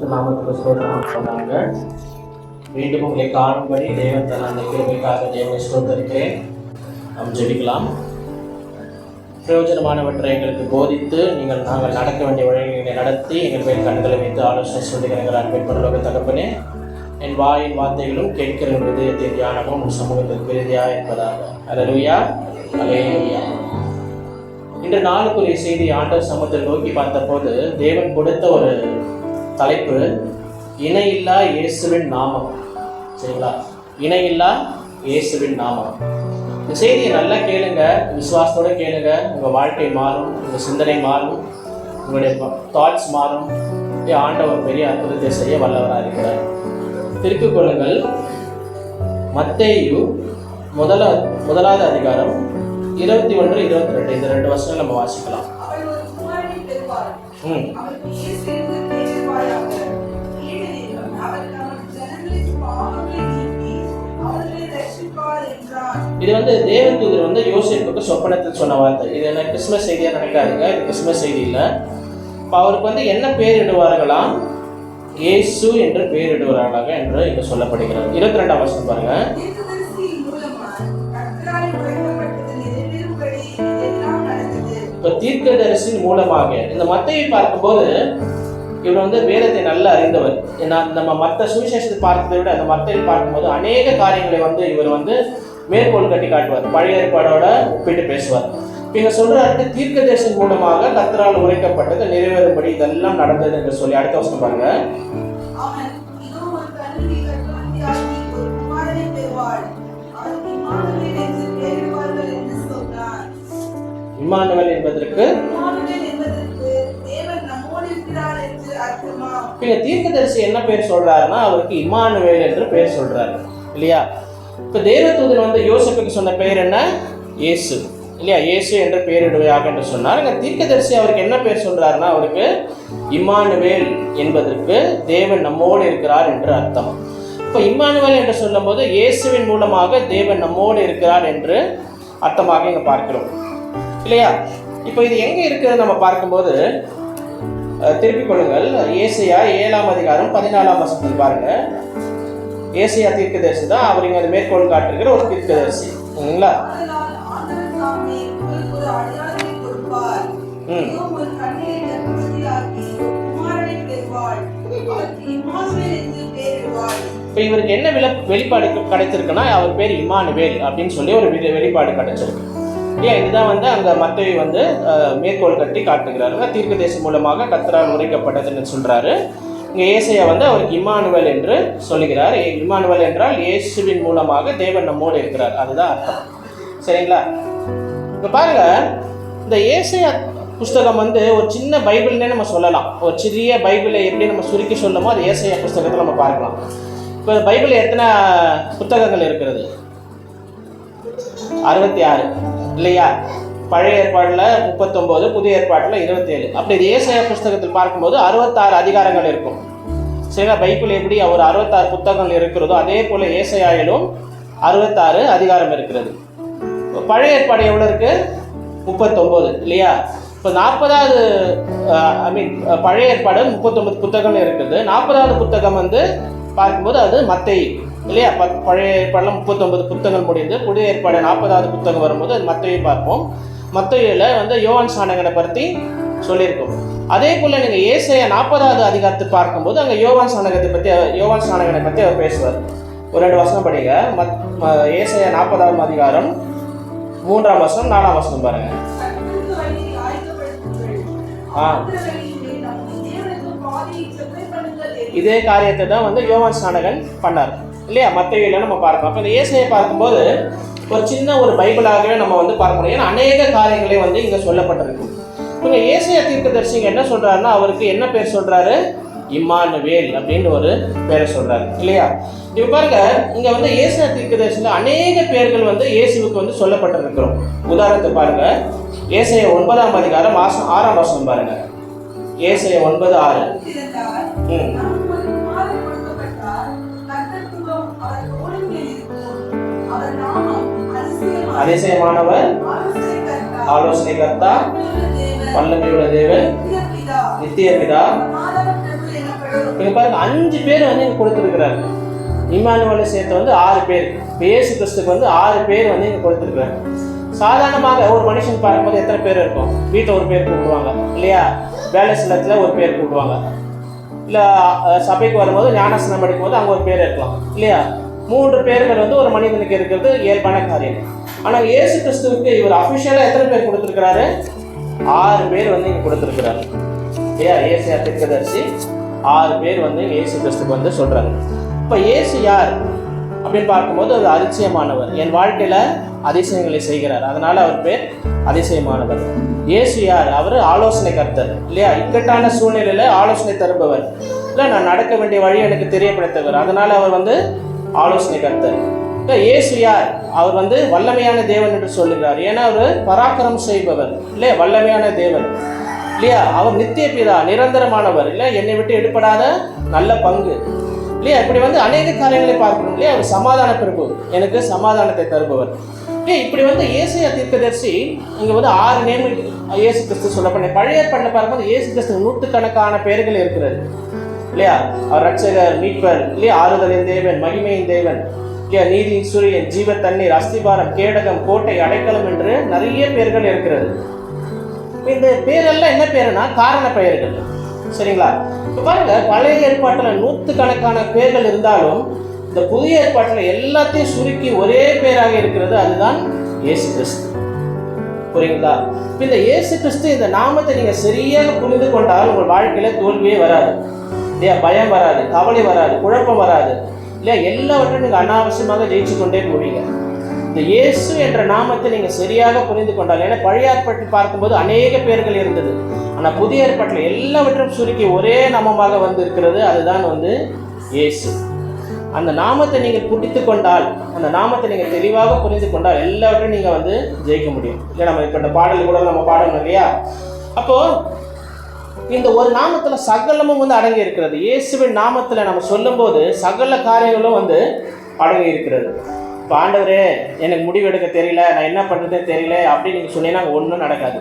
பரிசுத்த நாமத்துக்கு ஸ்தோத்திரம் சொன்னாங்க. மீண்டும் உங்களை காணும்படி தேவன் தன் அந்த கிருபைக்காக தேவனை ஸ்தோத்தரிக்கிறேன். நாம் ஜெபிக்கலாம். பிரயோஜனமானவற்றை எங்களுக்கு போதித்து நாங்கள் நடக்க வேண்டிய வழிகளை நடத்தி எங்கள் பேர் கண்களை வைத்து ஆலோசனை சொல்லுகிற அன்பை பரலோக தகப்பனே, என் வாயின் வார்த்தைகளும் கேட்கிற விதயத்தை தியானமும் உன் சமூகத்திற்கு விருதியா என்பதாக. அல்லேலூயா, அல்லேலூயா. இன்று நாளுக்குரிய செய்தி ஆண்டவர் சமூகத்தில் நோக்கி பார்த்தபோது தேவன் கொடுத்த ஒரு தலைப்பு, இணையில்லா இயேசுவின் நாமம். சரிங்களா? இணையில்லா இயேசுவின் நாமம். இந்த செய்தியை நல்லா கேளுங்க, விசுவாசத்தோடு கேளுங்க. உங்கள் வாழ்க்கை மாறும், உங்கள் சிந்தனை மாறும், உங்களுடைய தாட்ஸ் மாறும். ஆண்டவர் பெரிய அற்புதத்தை செய்ய வல்லவராக இருக்கிறார். திருப்பிக் கொள்ளுங்கள். மத்தேயு முதலாவது அதிகாரம் 21, 22 இந்த 2 வசனங்கள் நம்ம வாசிக்கலாம். இது தேவதூதர் யோசேப்புக்கு சொப்பனத்தில் சொன்ன வார்த்தை. இது என்ன கிறிஸ்துமஸ் செய்தியா நினைக்காதுங்க, இது கிறிஸ்துமஸ் செய்தி இல்லை. இப்போ அவருக்கு என்ன பேர் இடுவார்களாம்? இயேசு என்று பேர் இடுவார்களாக என்று இங்க சொல்லப்படுகிறது. 22ஆம் வசனம் பாருங்க. இப்போ தீர்க்கதரிசியின் மூலமாக இந்த மத்தேயுவை பார்க்கும்போது இவர் வேதத்தை நல்லா அறிந்தவர். நம்ம மற்ற சுவிசேஷத்தை பார்க்கிறதை விட அந்த மத்தேயுவை பார்க்கும்போது அநேக காரியங்களை இவர் மேற்கோள் கட்டி காட்டுவார். பழைய ஏற்பாடோட ஒப்பிட்டு பேசுவார். இங்க சொல்றாரு, தீர்க்கதரிசியின் மூலமாக கர்த்தரால் உரைக்கப்பட்டது நிறைவேறும்படி இதெல்லாம் நடந்தது என்று சொல்லி. அடுத்த வசனம் பாருங்க. இம்மானுவேல் என்பதற்கு தீர்க்கதரிசி என்ன பேர் சொல்றாருன்னா அவருக்கு இம்மானுவேல் என்று பேர் சொல்றாரு, இல்லையா? இப்ப தேவதூதன் யோசேப்புக்கு சொன்ன பெயர் என்ன? இயேசு, இல்லையா? இயேசு என்ற பெயரிடுவையாக என்று சொன்னார். இங்க தீர்க்கதரிசி அவருக்கு என்ன பேர் சொல்றாருன்னா அவருக்கு இம்மானுவேல் என்பதற்கு தேவன் நம்மோடு இருக்கிறார் என்று அர்த்தம். இப்ப இம்மானுவேல் என்று சொல்லும் போது இயேசுவின் மூலமாக தேவன் நம்மோடு இருக்கிறார் என்று அர்த்தமாக இங்க பார்க்கிறோம், இல்லையா? இப்போ இது எங்க இருக்கிறது நம்ம பார்க்கும்போது திருப்பிக் கொள்ளுங்கள். ஏசாயா 7ஆம் அதிகாரம் 14ஆம் வசனத்தில் பாருங்க. ஏசாயா தீர்க்கதரிசி தான். அவர் இங்க மேற்கோள் காட்டுகிற ஒரு தீர்க்கதரிசி, இல்லைங்களா? இப்போ இவருக்கு என்ன வெளிப்பாடு கிடைச்சிருக்குன்னா அவர் பேர் இம்மானுவேல் அப்படின்னு சொல்லி ஒரு வெளிப்பாடு கிடைச்சிருக்கு. இதுதான் அங்க மத்தேயு மேற்கோள் கட்டி காட்டுகிறாரு. தீர்க்கதரிசி மூலமாக கர்த்தரால் உரைக்கப்பட்டதுன்னு சொல்றாரு. இங்க ஏசாயா அவருக்கு இம்மானுவேல் என்று சொல்லுகிறார். இம்மானுவேல் என்றால் இயேசுவின் மூலமாக தேவன் நம்மோடு இருக்கிறார், அதுதான் அர்த்தம். சரிங்களா? இப்ப பாருங்க, இந்த ஏசாயா புஸ்தகம் ஒரு சின்ன பைபிள்னே நம்ம சொல்லலாம். ஒரு சிறிய பைபிளை எப்படி நம்ம சுருக்கி சொல்லமோ அது ஏசாயா புஸ்தகத்தை நம்ம பார்க்கலாம். இப்போ பைபிள் எத்தனை புத்தகங்கள் இருக்கிறது? 66, இல்லையா? பழைய ஏற்பாட்டில் 39, புதிய ஏற்பாட்டில் 27. அப்படி இது ஏசாயா புஸ்தகத்தில் பார்க்கும்போது 66 அதிகாரங்கள் இருக்கும். சரிங்களா? பைபிள் எப்படி ஒரு 66 புத்தகங்கள் இருக்கிறதோ அதே போல ஏசாயாவிலும் 66 அதிகாரம் இருக்கிறது. பழைய ஏற்பாடு எவ்வளோ இருக்கு? 39, இல்லையா? இப்போ 40வது பழைய ஏற்பாடு 39 புத்தகங்கள் இருக்குது. 40வது புத்தகம் பார்க்கும்போது அது மத்தேயு, இல்லையா? பழைய ஏற்பாடுல 39 புத்தகங்கள் முடிந்து புதிய ஏற்பாடு 40வது புத்தகம் வரும்போது அது மத்தேயு பார்ப்போம். மத்தேயுல யோவான் ஸ்நானகனை பற்றி சொல்லியிருக்கோம். அதே போல நீங்க ஏசாயா 40வது அதிகாரத்தை பார்க்கும்போது அங்க யோவான் ஸ்நானகனை பற்றி அவர் பேசுவார். ஒரு 2 வசனம் படிங்க. ஏசாயா 40ஆம் அதிகாரம் 3ஆம் வசனம் 4ஆம் வசனம் பாருங்க. இதே காரியத்தை தான் யோவான் ஸ்நானகன் பண்ணார், இல்லையா? மத்தேயுல நம்ம பார்க்கலாம். அப்போ இந்த ஏசாயை பார்க்கும்போது ஒரு சின்ன ஒரு பைபிளாகவே நம்ம பார்க்க முடியும். ஏன்னா அநேக காரியங்களே இங்கே சொல்லப்பட்டிருக்கு. இங்கே ஏசாயா தீர்க்கதரிசி என்ன சொல்றாருன்னா அவருக்கு என்ன பேர் சொல்றாரு? இம்மானுவேல் அப்படின்னு ஒரு பேரை சொல்றாரு, இல்லையா? இப்போ பாருங்க, இங்க ஏசாயா தீர்க்கதரிசியில் அநேக பேர்கள் இயேசுவுக்கு சொல்லப்பட்டிருக்கிறோம். உதாரணத்தை பாருங்க. ஏசாயா 9ஆம் அதிகாரம் 6ஆம் வசனம் பாருங்க. ஏசாயா 9:6. அதிசயமானவர், ஆலோசனை கர்த்தா, வல்லமையுள்ள தேவன், நித்திய பிதா, இங்க பாருங்க 5 பேர் வந்து இங்க கொடுத்துருக்கிறாரு. இம்மானுவேலை சேர்த்து வந்து 6 பேர். இயேசு கிறிஸ்துக்கு வந்து 6 பேர் வந்து இங்க கொடுத்துருக்கிறாரு. சாதாரணமாக ஒரு மனுஷன் பார்க்கும்போது எத்தனை பேர் இருக்கும்? வீட்டில் ஒரு பேர் கூப்பிடுவாங்க இல்லையா, வேலை ஸ்தலத்தில் ஒரு பேர் கூப்பிடுவாங்க, இல்லை சபைக்கு வரும்போது ஞானஸ்நானம் எடுக்கும்போது அங்கே ஒரு பேர் இருக்கலாம் இல்லையா. 3 பேர்கள் வந்து ஒரு மனிதனுக்கு இருக்கிறது இயல்பான காரியம். ஆனால் இயேசு கிறிஸ்துவுக்கு இவர் அஃபிஷியலாக எத்தனை பேர் கொடுத்துருக்கிறாரு? 6 பேர் வந்து இங்கே கொடுத்துருக்கிறாரு இல்லையா. ஏசாயா தீர்க்கதரிசி 6 பேர் வந்து இயேசு கிறிஸ்துக்கு வந்து சொல்கிறாங்க. இப்போ இயேசு யார் அப்படின்னு பார்க்கும்போது அது அதிசயமானவர், என் வாழ்க்கையில் அதிசயங்களை செய்கிறார், அதனால் அவர் பேர் அதிசயமானவர். இயேசு யார்? அவர் ஆலோசனை கர்த்தர் இல்லையா. இக்கட்டான சூழ்நிலையில் ஆலோசனை தருபவர் இல்லை, நான் நடக்க வேண்டிய வழி எனக்கு தெரியப்படுத்தவர், அதனால் அவர் வந்து ஆலோசனை கர்த்தர். இல்லை இயேசு யார்? அவர் வந்து வல்லமையான தேவன் என்று சொல்லுகிறார், ஏன்னா அவர் பராக்கிரம் செய்பவர் இல்லையா, வல்லமையான தேவன் இல்லையா. அவர் நித்திய பிதா, நிரந்தரமானவர் இல்லை, என்னை விட்டு எடுப்படாத நல்ல பங்கு இல்லையா. இப்படி வந்து அநேக காரியங்களை பார்க்கணும் இல்லையா. அவர் சமாதான பிரபு, எனக்கு சமாதானத்தை தருபவர் இல்லையா. இப்படி வந்து ஏசாயா தீர்க்கதரிசி இங்கே வந்து 6 நேம் இயேசு கிறிஸ்து சொல்லப்பட்ட. பழைய ஏற்பாட்டில் பார்க்கும்போது இயேசு கிறிஸ்து 100கணக்கான பெயர்கள் இருக்கிறது இல்லையா. அவர் ரட்சகர், மீட்பர் இல்லையா, ஆறுதலின் தேவன், மகிமையின் தேவன் இல்லையா, நீதியின் சூரியன், ஜீவ தண்ணீர், அஸ்திபாரம், கேடகம், கோட்டை, அடைக்கலம் என்று நிறைய பெயர்கள் இருக்கிறது. இந்த பேரெல்லாம் என்ன பேருனா காரண பெயர்கள் சரிங்களா. இப்போ பாருங்க, பழைய ஏற்பாட்டில் 100கணக்கான பேர்கள் இருந்தாலும் இந்த புதிய ஏற்பாட்டில் எல்லாத்தையும் சுருக்கி ஒரே பேராக இருக்கிறது, அதுதான் இயேசு கிறிஸ்து. புரியுங்களா? இந்த இயேசு கிறிஸ்து இந்த நாமத்தை நீங்க சரியாக புரிந்து கொண்டால் உங்கள் வாழ்க்கையில தோல்வியே வராது இல்லையா, பயம் வராது, கவலை வராது, குழப்பம் வராது இல்லையா, எல்லாவற்றையும் நீங்க அனாவசியமாக ஜெயிச்சு கொண்டே போவீங்க. இந்த இயேசு என்ற நாமத்தை நீங்க சரியாக புரிந்து கொண்டால், ஏன்னா பழைய ஏற்பாட்டில் பார்க்கும்போது அநேக பேர்கள் இருந்தது, ஆனால் புதிய ஏற்பாட்டில் எல்லாவற்றையும் சுருக்கி ஒரே நாமமாக வந்து இருக்கிறது, அதுதான் வந்து இயேசு. அந்த நாமத்தை நீங்கள் பிடித்து கொண்டால், அந்த நாமத்தை நீங்கள் தெளிவாக புரிந்து கொண்டால் எல்லாவற்றையும் நீங்கள் வந்து ஜெயிக்க முடியும் இல்லை. நம்ம இப்போ இந்த பாடல் கூட நம்ம பாடணும் இல்லையா. அப்போ இந்த ஒரு நாமத்தில் சகலமும் வந்து அடங்கி இருக்கிறது. இயேசுவின் நாமத்தில் நம்ம சொல்லும்போது சகல காரியங்களும் வந்து அடங்கி இருக்கிறது. இப்போ ஆண்டவரே எனக்கு முடிவு எடுக்க தெரியல, நான் என்ன பண்ணுறதே தெரியல அப்படின்னு நீங்கள் சொன்னீங்கன்னா ஒன்றும் நடக்காது.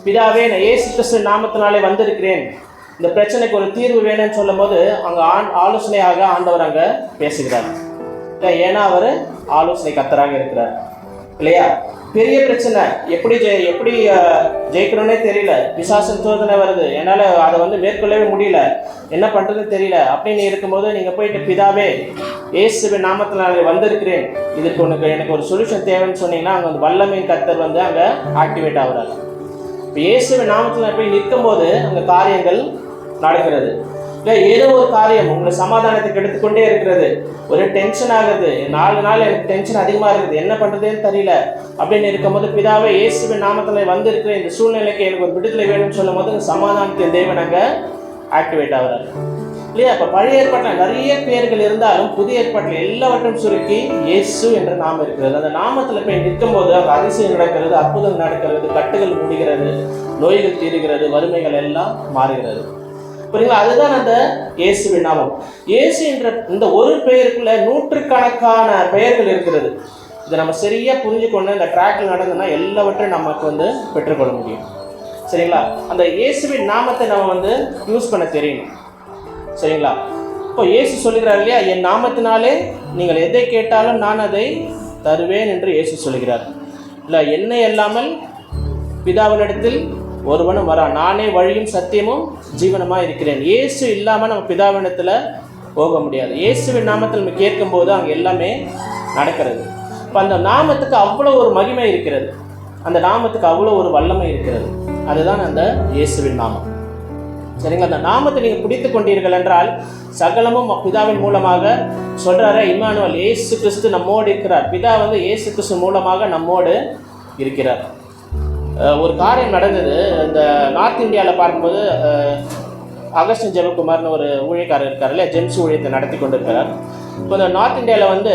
பிதாவே, நான் இயேசு கிறிஸ்து நாமத்தினாலே வந்திருக்கிறேன், இந்த பிரச்சனைக்கு ஒரு தீர்வு வேணும்னு சொல்லும் போது அங்கே ஆலோசனையாக ஆண்டவர் அங்கே பேசுகிறார் இல்லை, ஏன்னா அவர் ஆலோசனை கர்த்தராக இருக்கிறார் இல்லையா. பெரிய பிரச்சனை, எப்படி ஜெயிக்கணும்னே தெரியல, பிசாசின் சோதனை வருது, என்னால் அதை வந்து மேற்கொள்ளவே முடியல, என்ன பண்ணுறதுன்னு தெரியல அப்படின்னு இருக்கும்போது நீங்கள் போயிட்டு பிதாவே இயேசுவின் நாமத்தில் நான் வந்திருக்கிறேன், இதுக்கு எனக்கு ஒரு சொல்யூஷன் தேவைன்னு சொன்னீங்கன்னா அங்கே வந்து வல்லமையின் கர்த்தர் வந்து அங்கே ஆக்டிவேட் ஆகுறாரு. இப்போ இயேசுவின் நாமத்தில் போய் நிற்கும் போது அங்கே காரியங்கள் நடக்கிறது இல்லை. ஏதோ ஒரு காரியம் உங்களை சமாதானத்துக்கு எடுத்துக்கொண்டே இருக்கிறது, ஒரு டென்ஷன் ஆகுது, 4 நாள் எனக்கு டென்ஷன் அதிகமாக இருக்குது, என்ன பண்ணுறதுன்னு தெரியல அப்படின்னு இருக்கும்போது பிதாவே இயேசுவின் நாமத்தில் வந்திருக்கிற இந்த சூழ்நிலைக்கு எனக்கு ஒரு விடுதலை வேணும்னு சொல்லும் போது சமாதானத்தின் தேவன் அங்கே ஆக்டிவேட் ஆகிறாரு இல்லையா. இப்போ பழைய ஏற்பாட்டில் நிறைய பேர்கள் இருந்தாலும் புதிய ஏற்பாட்டில் எல்லாவற்றையும் சுருக்கி இயேசு என்ற நாமம் இருக்கிறது. அந்த நாமத்தில் போய் நிற்கும் போது அங்கே அதிசயம் நடக்கிறது, அற்புதம் நடக்கிறது, கட்டுகள் முடிகிறது, நோய்கள் தீருகிறது, வறுமைகள் எல்லாம் மாறுகிறது. புரியுங்களா? அதுதான் அந்த இயேசுவின் நாமம். இயேசு என்ற இந்த ஒரு பெயருக்குள்ள 100கணக்கான பெயர்கள் இருக்கிறது. இதை நம்ம சரியாக புரிஞ்சுக்கொண்டு இந்த ட்ராக்கில் நடந்ததுன்னா எல்லாவற்றையும் நமக்கு வந்து பெற்றுக்கொள்ள முடியும் சரிங்களா. அந்த இயேசுவின் நாமத்தை நம்ம வந்து யூஸ் பண்ண தெரியணும் சரிங்களா. இப்போ இயேசு சொல்லுகிறார் இல்லையா, என் நாமத்தினாலே நீங்கள் எதை கேட்டாலும் நான் அதை தருவேன் என்று இயேசு சொல்லுகிறார் இல்லை. என்னை இல்லாமல் பிதாவினிடத்தில் ஒருவனும் வரா, நானே வழியும் சத்தியமும் ஜீவனமாக இருக்கிறேன். இயேசு இல்லாமல் நம்ம பிதாவினிடத்தில் போக முடியாது. இயேசுவின் நாமத்தில் நம்ம கேட்கும்போது அங்கே எல்லாமே நடக்கிறது. இப்போ அந்த நாமத்துக்கு அவ்வளோ ஒரு மகிமை இருக்கிறது, அந்த நாமத்துக்கு அவ்வளோ ஒரு வல்லமை இருக்கிறது, அதுதான் அந்த இயேசுவின் நாமம் சரிங்களா. அந்த நாமத்தை நீங்கள் பிடித்து கொண்டீர்கள் என்றால் சகலமும் பிதாவின் மூலமாக சொல்கிறாரு. இம்மானுவேல், இயேசு கிறிஸ்து நம்மோடு இருக்கிறார். பிதா வந்து இயேசு கிறிஸ்து மூலமாக நம்மோடு இருக்கிறார். ஒரு காரியம் நடந்தது இந்த நார்த் இந்தியாவில் பார்க்கும்போது, அகஸ்டின் ஜெபகுமார்னு ஒரு ஊழியக்காரர் இருக்கார் இல்லையா, ஜெம்ஸ் ஊழியத்தை நடத்தி கொண்டு இருக்கிறார். இப்போ இந்த நார்த் இந்தியாவில் வந்து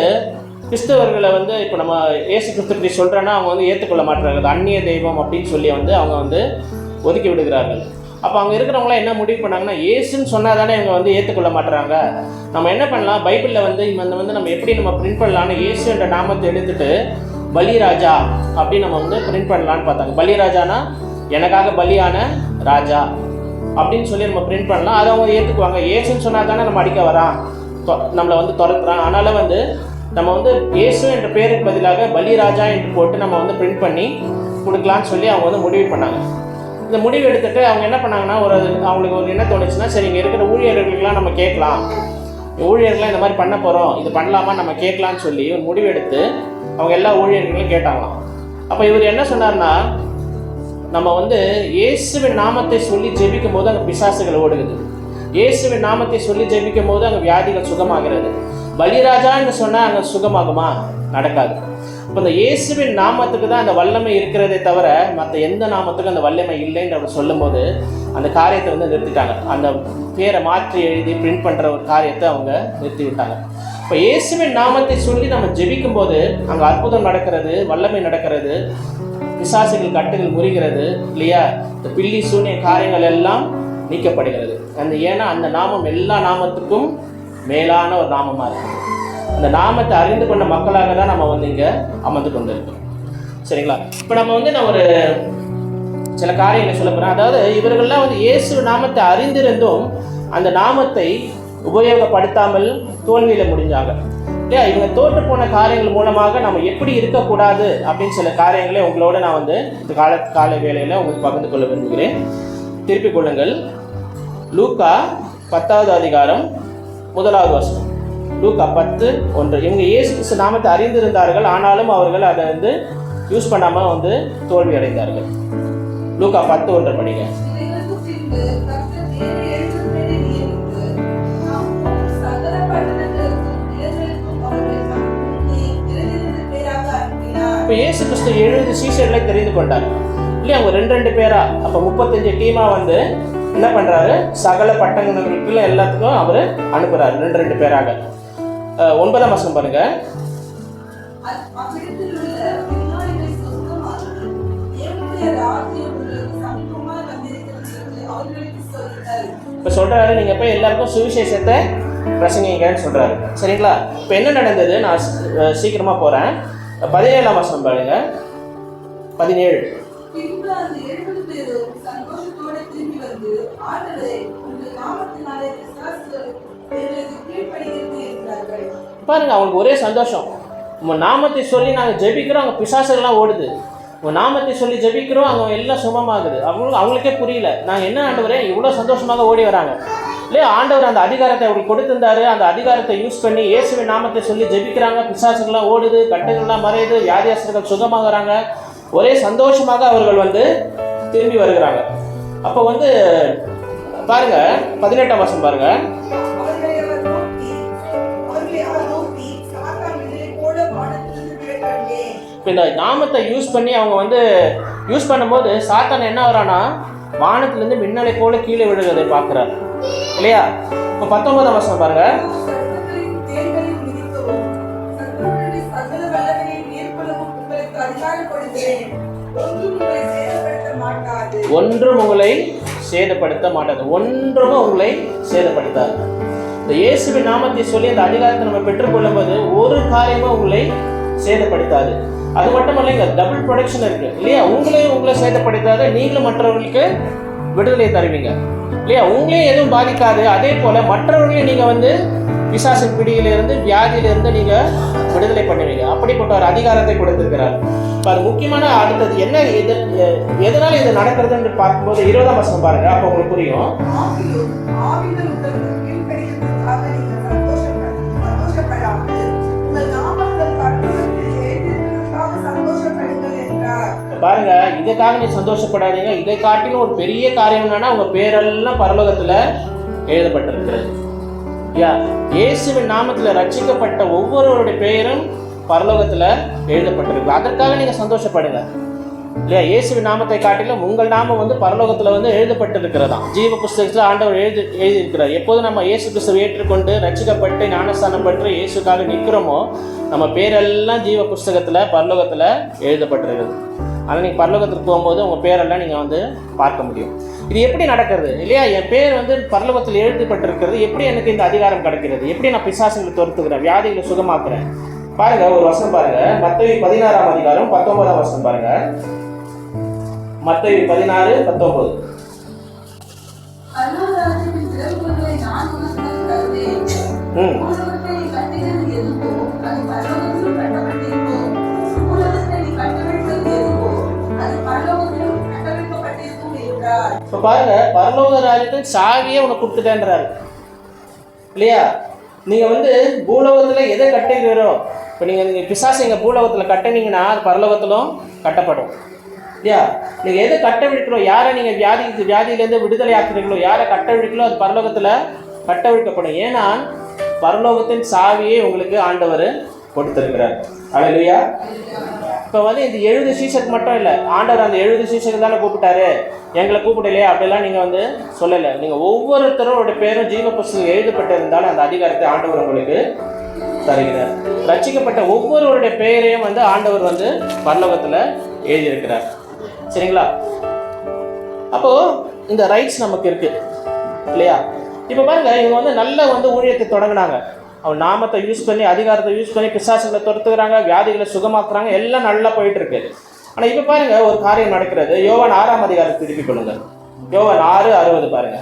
கிறிஸ்தவர்களை வந்து இப்போ நம்ம இயேசு கிறிஸ்து இப்படி சொல்கிறேன்னா அவங்க வந்து ஏற்றுக்கொள்ள மாட்டாங்க, அந்நிய தெய்வம் அப்படின்னு சொல்லி வந்து அவங்க வந்து ஒதுக்கி விடுகிறார்கள். அப்போ அங்கே இருக்கிறவங்களாம் என்ன முடிவு பண்ணாங்கன்னா, இயேசுன்னு சொன்னால் தானே இவங்க வந்து ஏற்றுக்கொள்ள மாட்டுறாங்க, நம்ம என்ன பண்ணலாம், பைபிளில் வந்து நம்ம எப்படி நம்ம பிரிண்ட் பண்ணலான்னு இயேசு என்ற நாமத்தை எடுத்துட்டு பலிராஜா அப்படின்னு நம்ம வந்து பிரிண்ட் பண்ணலான்னு பார்த்தாங்க. பலிராஜானா எனக்காக பலியான ராஜா அப்படின்னு சொல்லி நம்ம பிரிண்ட் பண்ணலாம். அதை அவங்க ஏற்றுக்குவாங்க. இயேசுன்னு சொன்னால் தானே நம்ம அடிக்க வரான், நம்மளை வந்து துரத்துறான். அதனால் வந்து நம்ம வந்து இயேசு என்ற பேருக்கு பதிலாக பலிராஜா என்று போட்டு நம்ம வந்து பிரிண்ட் பண்ணி கொடுக்கலான்னு சொல்லி அவங்க வந்து முடிவு பண்ணாங்க. இந்த முடிவு எடுத்துகிட்டு அவங்க என்ன பண்ணாங்கன்னா, அவங்களுக்கு ஒரு என்ன தோணுச்சுன்னா, சரி இங்கே இருக்கிற ஊழியர்களுக்கெல்லாம் நம்ம கேட்கலாம், ஊழியர்கள்லாம் இந்த மாதிரி பண்ண போகிறோம், இது பண்ணலாமா நம்ம கேட்கலான்னு சொல்லி ஒரு முடிவு எடுத்து அவங்க எல்லா ஊழியர்களும் கேட்டாங்களாம். அப்போ இவர் என்ன சொன்னார்னா, நம்ம வந்து இயேசுவின் நாமத்தை சொல்லி ஜெபிக்கும் போது அங்கே பிசாசுகள் ஓடுகிறது, இயேசுவின் நாமத்தை சொல்லி ஜெபிக்கும் போது அங்கே வியாதிகள் சுகமாகிறது. பலிராஜான்னு சொன்னால் அங்கே சுகமாகுமா? நடக்காது. இப்போ இந்த இயேசுவின் நாமத்துக்கு தான் அந்த வல்லமை இருக்கிறதே தவிர மற்ற எந்த நாமத்துக்கும் அந்த வல்லமை இல்லைன்னு அவர் சொல்லும்போது அந்த காரியத்தை வந்து நிறுத்திட்டாங்க. அந்த பேரை மாற்றி எழுதி பிரிண்ட் பண்ணுற ஒரு காரியத்தை அவங்க நிறுத்தி விட்டாங்க. இப்போ இயேசுவின் நாமத்தை சொல்லி நம்ம ஜெபிக்கும் போது அங்கே அற்புதம் நடக்கிறது, வல்லமை நடக்கிறது, பிசாசுகள் கட்டுகள் முறிகிறது இல்லையா, இந்த பில்லி சூனிய காரியங்கள் எல்லாம் நீக்கப்படுகிறது. ஏன்னா அந்த நாமம் எல்லா நாமத்துக்கும் மேலான ஒரு நாமமாக இருக்குது. அந்த நாமத்தை அறிந்து கொண்ட மக்களாக தான் நம்ம வந்து இங்கே அமர்ந்து கொண்டு இருக்கோம். சரிங்களா? இப்போ நம்ம வந்து நான் ஒரு சில காரியங்களை சொல்ல போகிறேன். அதாவது இவர்கள்லாம் வந்து இயேசு நாமத்தை அறிந்திருந்தும் அந்த நாமத்தை உபயோகப்படுத்தாமல் தோல்வியில் முடிஞ்சாங்க இல்லையா. இவங்க தோற்று போன காரியங்கள் மூலமாக நம்ம எப்படி இருக்கக்கூடாது அப்படின்னு சில காரியங்களை உங்களோட நான் வந்து இந்த கால வேளையில் உங்களுக்கு பகிர்ந்து கொள்ள விரும்புகிறேன். திருப்பிக் கொள்ளுங்கள். லூக்கா 10வது அதிகாரம் 1வது வசனம். லூக்கா 10:1. இவங்க இயேசு கிறிஸ்து நாமத்தை அறிந்திருந்தார்கள், ஆனாலும் அவர்கள் அதை வந்து யூஸ் பண்ணாமல் வந்து தோல்வி அடைந்தார்கள். லூக்கா 10:1 படிங்க. இப்போ இயேசு கிறிஸ்து 70 சீஷர்களை தெரிந்து கொண்டார் இல்லையா, அவங்க 2 பேரா. அப்போ 35 டீமாக வந்து என்ன பண்ணுறாரு, சகல பட்டணங்களுக்குள்ள எல்லாத்துக்கும் அவர் அனுப்புகிறார் 2 பேராக. 9ஆம் வசனம் பாருங்க. இப்போ சொல்கிறாரு, நீங்கள் போய் எல்லாருக்கும் சுவிசேஷத்தை பிரசங்கிங்கன்னு சொல்கிறாரு. சரிங்களா? இப்போ என்ன நடந்தது, நான் சீக்கிரமாக போகிறேன். 17ஆம் வசனம் பாருங்க. 17. பாருங்க, அவங்களுக்கு ஒரே சந்தோஷம். உங்கள் நாமத்தை சொல்லி நாங்கள் ஜெபிக்கிறோம், அங்கே பிசாசுகள்லாம் ஓடுது. உங்கள் நாமத்தை சொல்லி ஜெபிக்கிறோம், அங்கே எல்லாம் சுமமாகுது. அவங்களுக்கே புரியல, நாங்கள் என்ன ஆண்டவரே இவ்வளோ சந்தோஷமாக ஓடி வராங்க இல்லையா. ஆண்டவர் அந்த அதிகாரத்தை அவங்களுக்கு கொடுத்திருந்தாரு. அந்த அதிகாரத்தை யூஸ் பண்ணி இயேசுவின் நாமத்தை சொல்லி ஜெபிக்கிறாங்க, பிசாசுகள்லாம் ஓடுது, கட்டுகள்லாம் மறையுது, வியாதியாசர்கள் சுகமாகறாங்க. ஒரே சந்தோஷமாக அவர்கள் வந்து திரும்பி வருகிறாங்க. அப்போ வந்து பாருங்க 18ஆம் வசனம் பாருங்க. இப்போ இந்த நாமத்தை யூஸ் பண்ணி அவங்க வந்து யூஸ் பண்ணும்போது சாத்தான் என்ன வரானா, வானத்திலிருந்து மின்னலை போல கீழே விழுகிறதை பார்க்குறாரு இல்லையா. இப்போ 19ஆம் வசனம் பாருங்க. ஒன்றும் உங்களை சேதப்படுத்த மாட்டாது, ஒன்றும் உங்களை சேதப்படுத்தாது. இந்த இயேசுவின் நாமத்தை சொல்லி அந்த அதிகாரத்தை நம்ம பெற்றுக்கொள்ளும் போது ஒரு காரியமும் உங்களை சேதப்படுத்தாது. அது மட்டுமல்ல, இங்க டபுள் ப்ரொடெக்ஷன் இருக்கு இல்லையா. உங்களை சேதப்படுத்தாது, நீங்களும் மற்றவர்களுக்கு விடுதலை தருவீங்க இல்லையா. உங்களையும் எதுவும் பாதிக்காது. அதே போல மற்றவர்களையும் நீங்க வந்து பிசாசின் பிடியிலிருந்து வியாதியிலிருந்து நீங்க விடுதலை பண்ணுவீங்க. அப்படிப்பட்ட ஒரு அதிகாரத்தை கொடுத்திருக்கிறார். அது முக்கியமான அடுத்தது என்ன, எதனால இது நடக்கிறது என்று பார்க்கும்போது 20ஆம் வசனம் பாருங்க. அப்போ உங்களுக்கு புரியும். பாருங்க, இதுக்காக நீ சந்தோஷப்படாதீங்க. இதை காட்டிலும் ஒரு பெரிய காரியம் என்னன்னா, உங்க பேரெல்லாம் பரலோகத்துல எழுதப்பட்டிருக்கிறது. இயேசுவின் நாமத்தில் ரட்சிக்கப்பட்ட ஒவ்வொருவருடைய பெயரும் பரலோகத்தில் எழுதப்பட்டிருக்கு. அதற்காக நீங்கள் சந்தோஷப்படுங்க இல்லையா. இயேசுவின் நாமத்தை காட்டிலும் உங்கள் நாமம் வந்து பரலோகத்தில் வந்து எழுதப்பட்டிருக்கிறதாம். ஜீவ புஸ்தகத்தில் ஆண்டவர் எழுதியிருக்கிறார். எப்போது நம்ம இயேசு கிறிஸ்துவை ஏற்றுக்கொண்டு ரட்சிக்கப்பட்டு ஞானஸ்தானம் பெற்று இயேசுக்காக நிற்கிறோமோ நம்ம பேரெல்லாம் ஜீவ புஸ்தகத்தில் பரலோகத்தில் எழுதப்பட்டிருக்கிறது. ஆனால் நீங்கள் பரலோகத்துக்கு போகும்போது உங்கள் பேரெல்லாம் நீங்கள் வந்து பார்க்க முடியும். இது எப்படி நடக்கிறது இல்லையா. என் பேர் வந்து பரலோகத்தில் எழுதப்பட்டிருக்கிறது, எப்படி எனக்கு இந்த அதிகாரம் கிடைக்கிறது, எப்படி நான் பிசாசுகளை துரத்துக்கிறேன், வியாதிகளை சுகமாக்குறேன். பாருங்க, ஒரு வசனம் பாருங்க. மத்தேயு 16ஆம் அதிகாரம் 19ஆம் வசனம் பாருங்க. மத்தேயு 16:19. இப்ப பாருங்க, பரலோக ராஜ்யத்தின் சாவியே உனக்கு கொடுத்துட்டேன்றாரு இல்லையா? நீங்க பூலோகத்துல எதை கட்டுகிறோ, இப்போ நீங்க பிசாசு எங்க பூலோகத்துல கட்டினீங்கன்னா அது பரலோகத்திலும் கட்டப்படும் இல்லையா? நீங்க எதை கட்டவிழ்க்கிறோம், யாரை நீங்க வியாதியிலேருந்து விடுதலை ஆக்குறீங்களோ, யாரை கட்டவிழ்க்கிறோ அது பரலோகத்துல கட்டவிழ்க்கப்படும். ஏன்னா பரலோகத்தின் சாவியே உங்களுக்கு ஆண்டவர் கொடுத்திருக்கிறார். அல்லேலூயா. இப்போ இந்த 70 சீஷருக்கு மட்டும் இல்லை, ஆண்டவர் அந்த 70 சீஷருக்கு தானே கூப்பிட்டாரு, எங்களை கூப்பிடலையே அப்படிலாம் நீங்கள் சொல்லலை. நீங்கள் ஒவ்வொருத்தரோட பேரும் ஜீவ புஸ்தகம் எழுதப்பட்டிருந்தாலும் அந்த அதிகாரத்தை ஆண்டவர் உங்களுக்கு தருகிறார். ரட்சிக்கப்பட்ட ஒவ்வொருவருடைய பெயரையும் ஆண்டவர் பரலோகத்தில் எழுதியிருக்கிறார். சரிங்களா? அப்போது இந்த ரைட்ஸ் நமக்கு இருக்கு இல்லையா? இப்போ பாருங்க, இவங்க நல்ல ஊழியத்தை தொடங்கினாங்க. அவன் நாமத்தை யூஸ் பண்ணி, அதிகாரத்தை யூஸ் பண்ணி பிசாசுகளை துரத்துக்கிறாங்க, வியாதிகளை சுகமாக்குறாங்க, எல்லாம் நல்லா போயிட்டு இருக்கு. ஆனால் இப்போ பாருங்க, ஒரு காரியம் நடக்கிறது. யோவான் 6ஆம் அதிகாரத்தை திருப்பி கொள்ளுங்க. யோவான் 6:60 பாருங்க.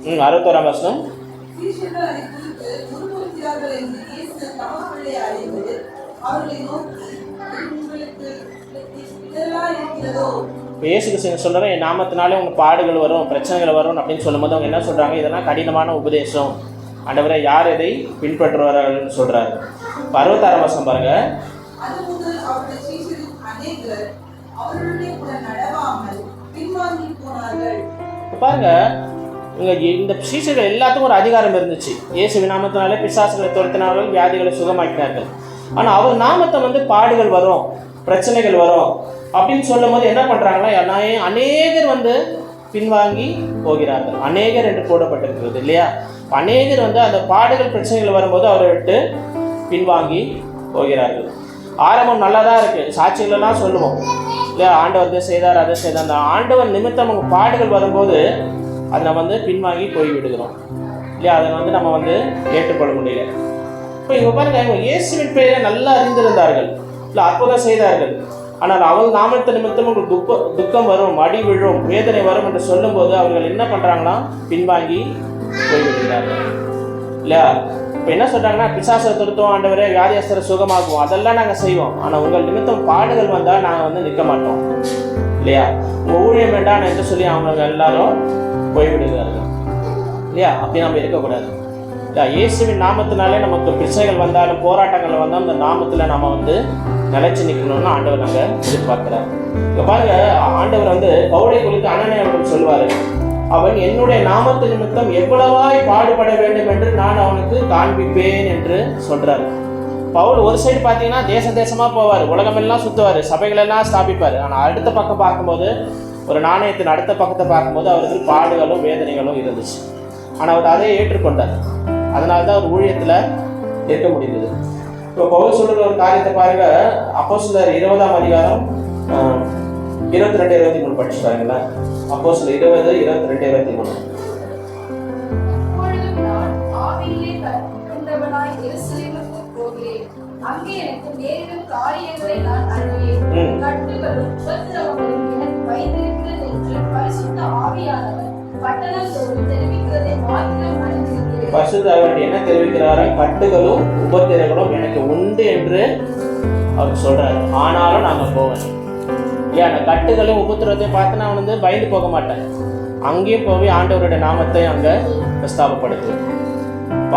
61ஆம் வசனம். இயேசு கிறிஸ்து சொல்றாரு, என் நாமத்தினாலே உங்களுக்கு பாடுகள் வரும், பிரச்சனைகள் வரும் அப்படின்னு சொல்லும்போது அவங்க என்ன சொல்றாங்க, இதெல்லாம் கடினமான உபதேசம், ஆண்டவரே யார் எதை பின்பற்றுவார்கள் சொல்றாரு. 66ஆம் வசனம் பாருங்க. பாருங்க, இந்த சீஷர்கள் எல்லாத்துக்கும் ஒரு அதிகாரம் இருந்துச்சு. இயேசு நாமத்தினாலே பிசாசுகளை துரத்தினார்கள், வியாதிகளை சுகமாக்கினார்கள். ஆனால் அவர் நாமத்தை பாடுகள் வரும், பிரச்சனைகள் வரும் அப்படின்னு சொல்லும் போது என்ன பண்றாங்கன்னா, அநேகர் பின்வாங்கி போகிறார்கள். அநேகர் என்று போடப்பட்டிருக்கிறது இல்லையா? அநேகர் அந்த பாடுகள் பிரச்சனைகள் வரும்போது அவரை விட்டு பின்வாங்கி போகிறார்கள். ஆரம்பம் நல்லா தான் இருக்கு, சாட்சிகளெல்லாம் சொல்லுவோம் இல்லையா, ஆண்டவர் செய்தார் அதை செய்தார். அந்த ஆண்டவர் நிமித்தம் அவங்க பாடுகள் வரும்போது அதை நம்ம பின்வாங்கி போய் விடுகிறோம் இல்லையா? அதை நம்ம ஏற்றுக்கொள்ள முடியல. இப்போ இவங்க பாருங்க, இவங்க இயேசுவின் பெயரை நல்லா அறிந்திருந்தார்கள், இல்லை அற்புதம் செய்தார்கள். ஆனால் அவள் நாமத்தை நிமித்தம் உங்களுக்கு துக்கம் வரும், அடி விழும், வேதனை வரும் என்று சொல்லும்போது அவர்கள் என்ன பண்ணுறாங்கன்னா, பின்வாங்கி போய்விடுகிறார்கள் இல்லையா? இப்போ என்ன சொல்கிறாங்கன்னா, பிசாசை துரத்துவோம், ஆண்டவரே வியாதியஸ்தரை சுகமாக்குவோம், அதெல்லாம் நாங்கள் செய்வோம். ஆனால் உங்கள் நிமித்தம் பாடுகள் வந்தால் நாங்கள் நிற்க மாட்டோம் இல்லையா? உங்கள் ஊழியம் வேண்டாம் என்று சொல்லி அவங்க எல்லாரும் போய்விடுகிறார்கள் இல்லையா? அப்படி நம்ம இருக்கக்கூடாது. இயேசுவின் நாமத்தினாலே நமக்கு பிரச்சனைகள் வந்தாலும் போராட்டங்கள் வந்தாலும் அந்த நாமத்தில் நம்ம நிலைச்சு நிற்கணும்னு ஆண்டவர் நாங்கள் எதிர்பார்க்கிறார். இப்போ பாருங்க, ஆண்டவர் பவுலை குறித்து அனனியாவிடம் சொல்வார், அவன் என்னுடைய நாமத்து நிமித்தம் எவ்வளவாய் பாடுபட வேண்டும் என்று நான் அவனுக்கு காண்பிப்பேன் என்று சொல்றாரு. பவுல் ஒரு சைடு பார்த்தீங்கன்னா தேசமாக போவார், உலகமெல்லாம் சுற்றுவார், சபைகளெல்லாம் ஸ்தாபிப்பார். ஆனால் அடுத்த பக்கம் பார்க்கும்போது, ஒரு நாணயத்தின் அடுத்த பக்கத்தை பார்க்கும்போது அவருக்கு பாடுகளும் வேதனைகளும் இருந்துச்சு. ஆனால் அவர் அதை ஏற்றுக்கொண்டார். அதனால தான் அவர் ஊழியத்தில் இருக்க முடிந்தது. இப்போ பவுல் சொல்கிற ஒரு காரியத்தை பாருங்க, அப்போஸ்தலர் 20ஆம் அதிகாரம் 22-23 படிச்சு பாருங்களேன். அப்போஸ்தலர் 20:22-23. அங்கே எனக்கு நேரிடும் காரியங்களை நான் அறிவேன். கட்டுகளும் உபத்திரவங்களும் எனக்கு வைத்திருக்கிறது என்று பரிசுத்த ஆவியானவர் பட்டணத்தோடு தெரிவிக்கிறதை மாத்திரம் அறிந்திருக்கிறேன். பரிசுத்த ஆவியானவர் என்ன தெரிவிக்கிறாரா? கட்டுகளும் உபத்திரவங்களும் எனக்கு உண்டு என்று அவர் சொல்றாரு. ஆனாலும் நாங்கள் போவேன். ஏன் அந்த கட்டுகளையும் உபத்திரவத்தையும் பார்த்து நான் பயந்து போக மாட்டேன். அங்கேயும் போய் ஆண்டவருடைய நாமத்தை அங்கே பிரஸ்தாபப்படுத்துவேன்.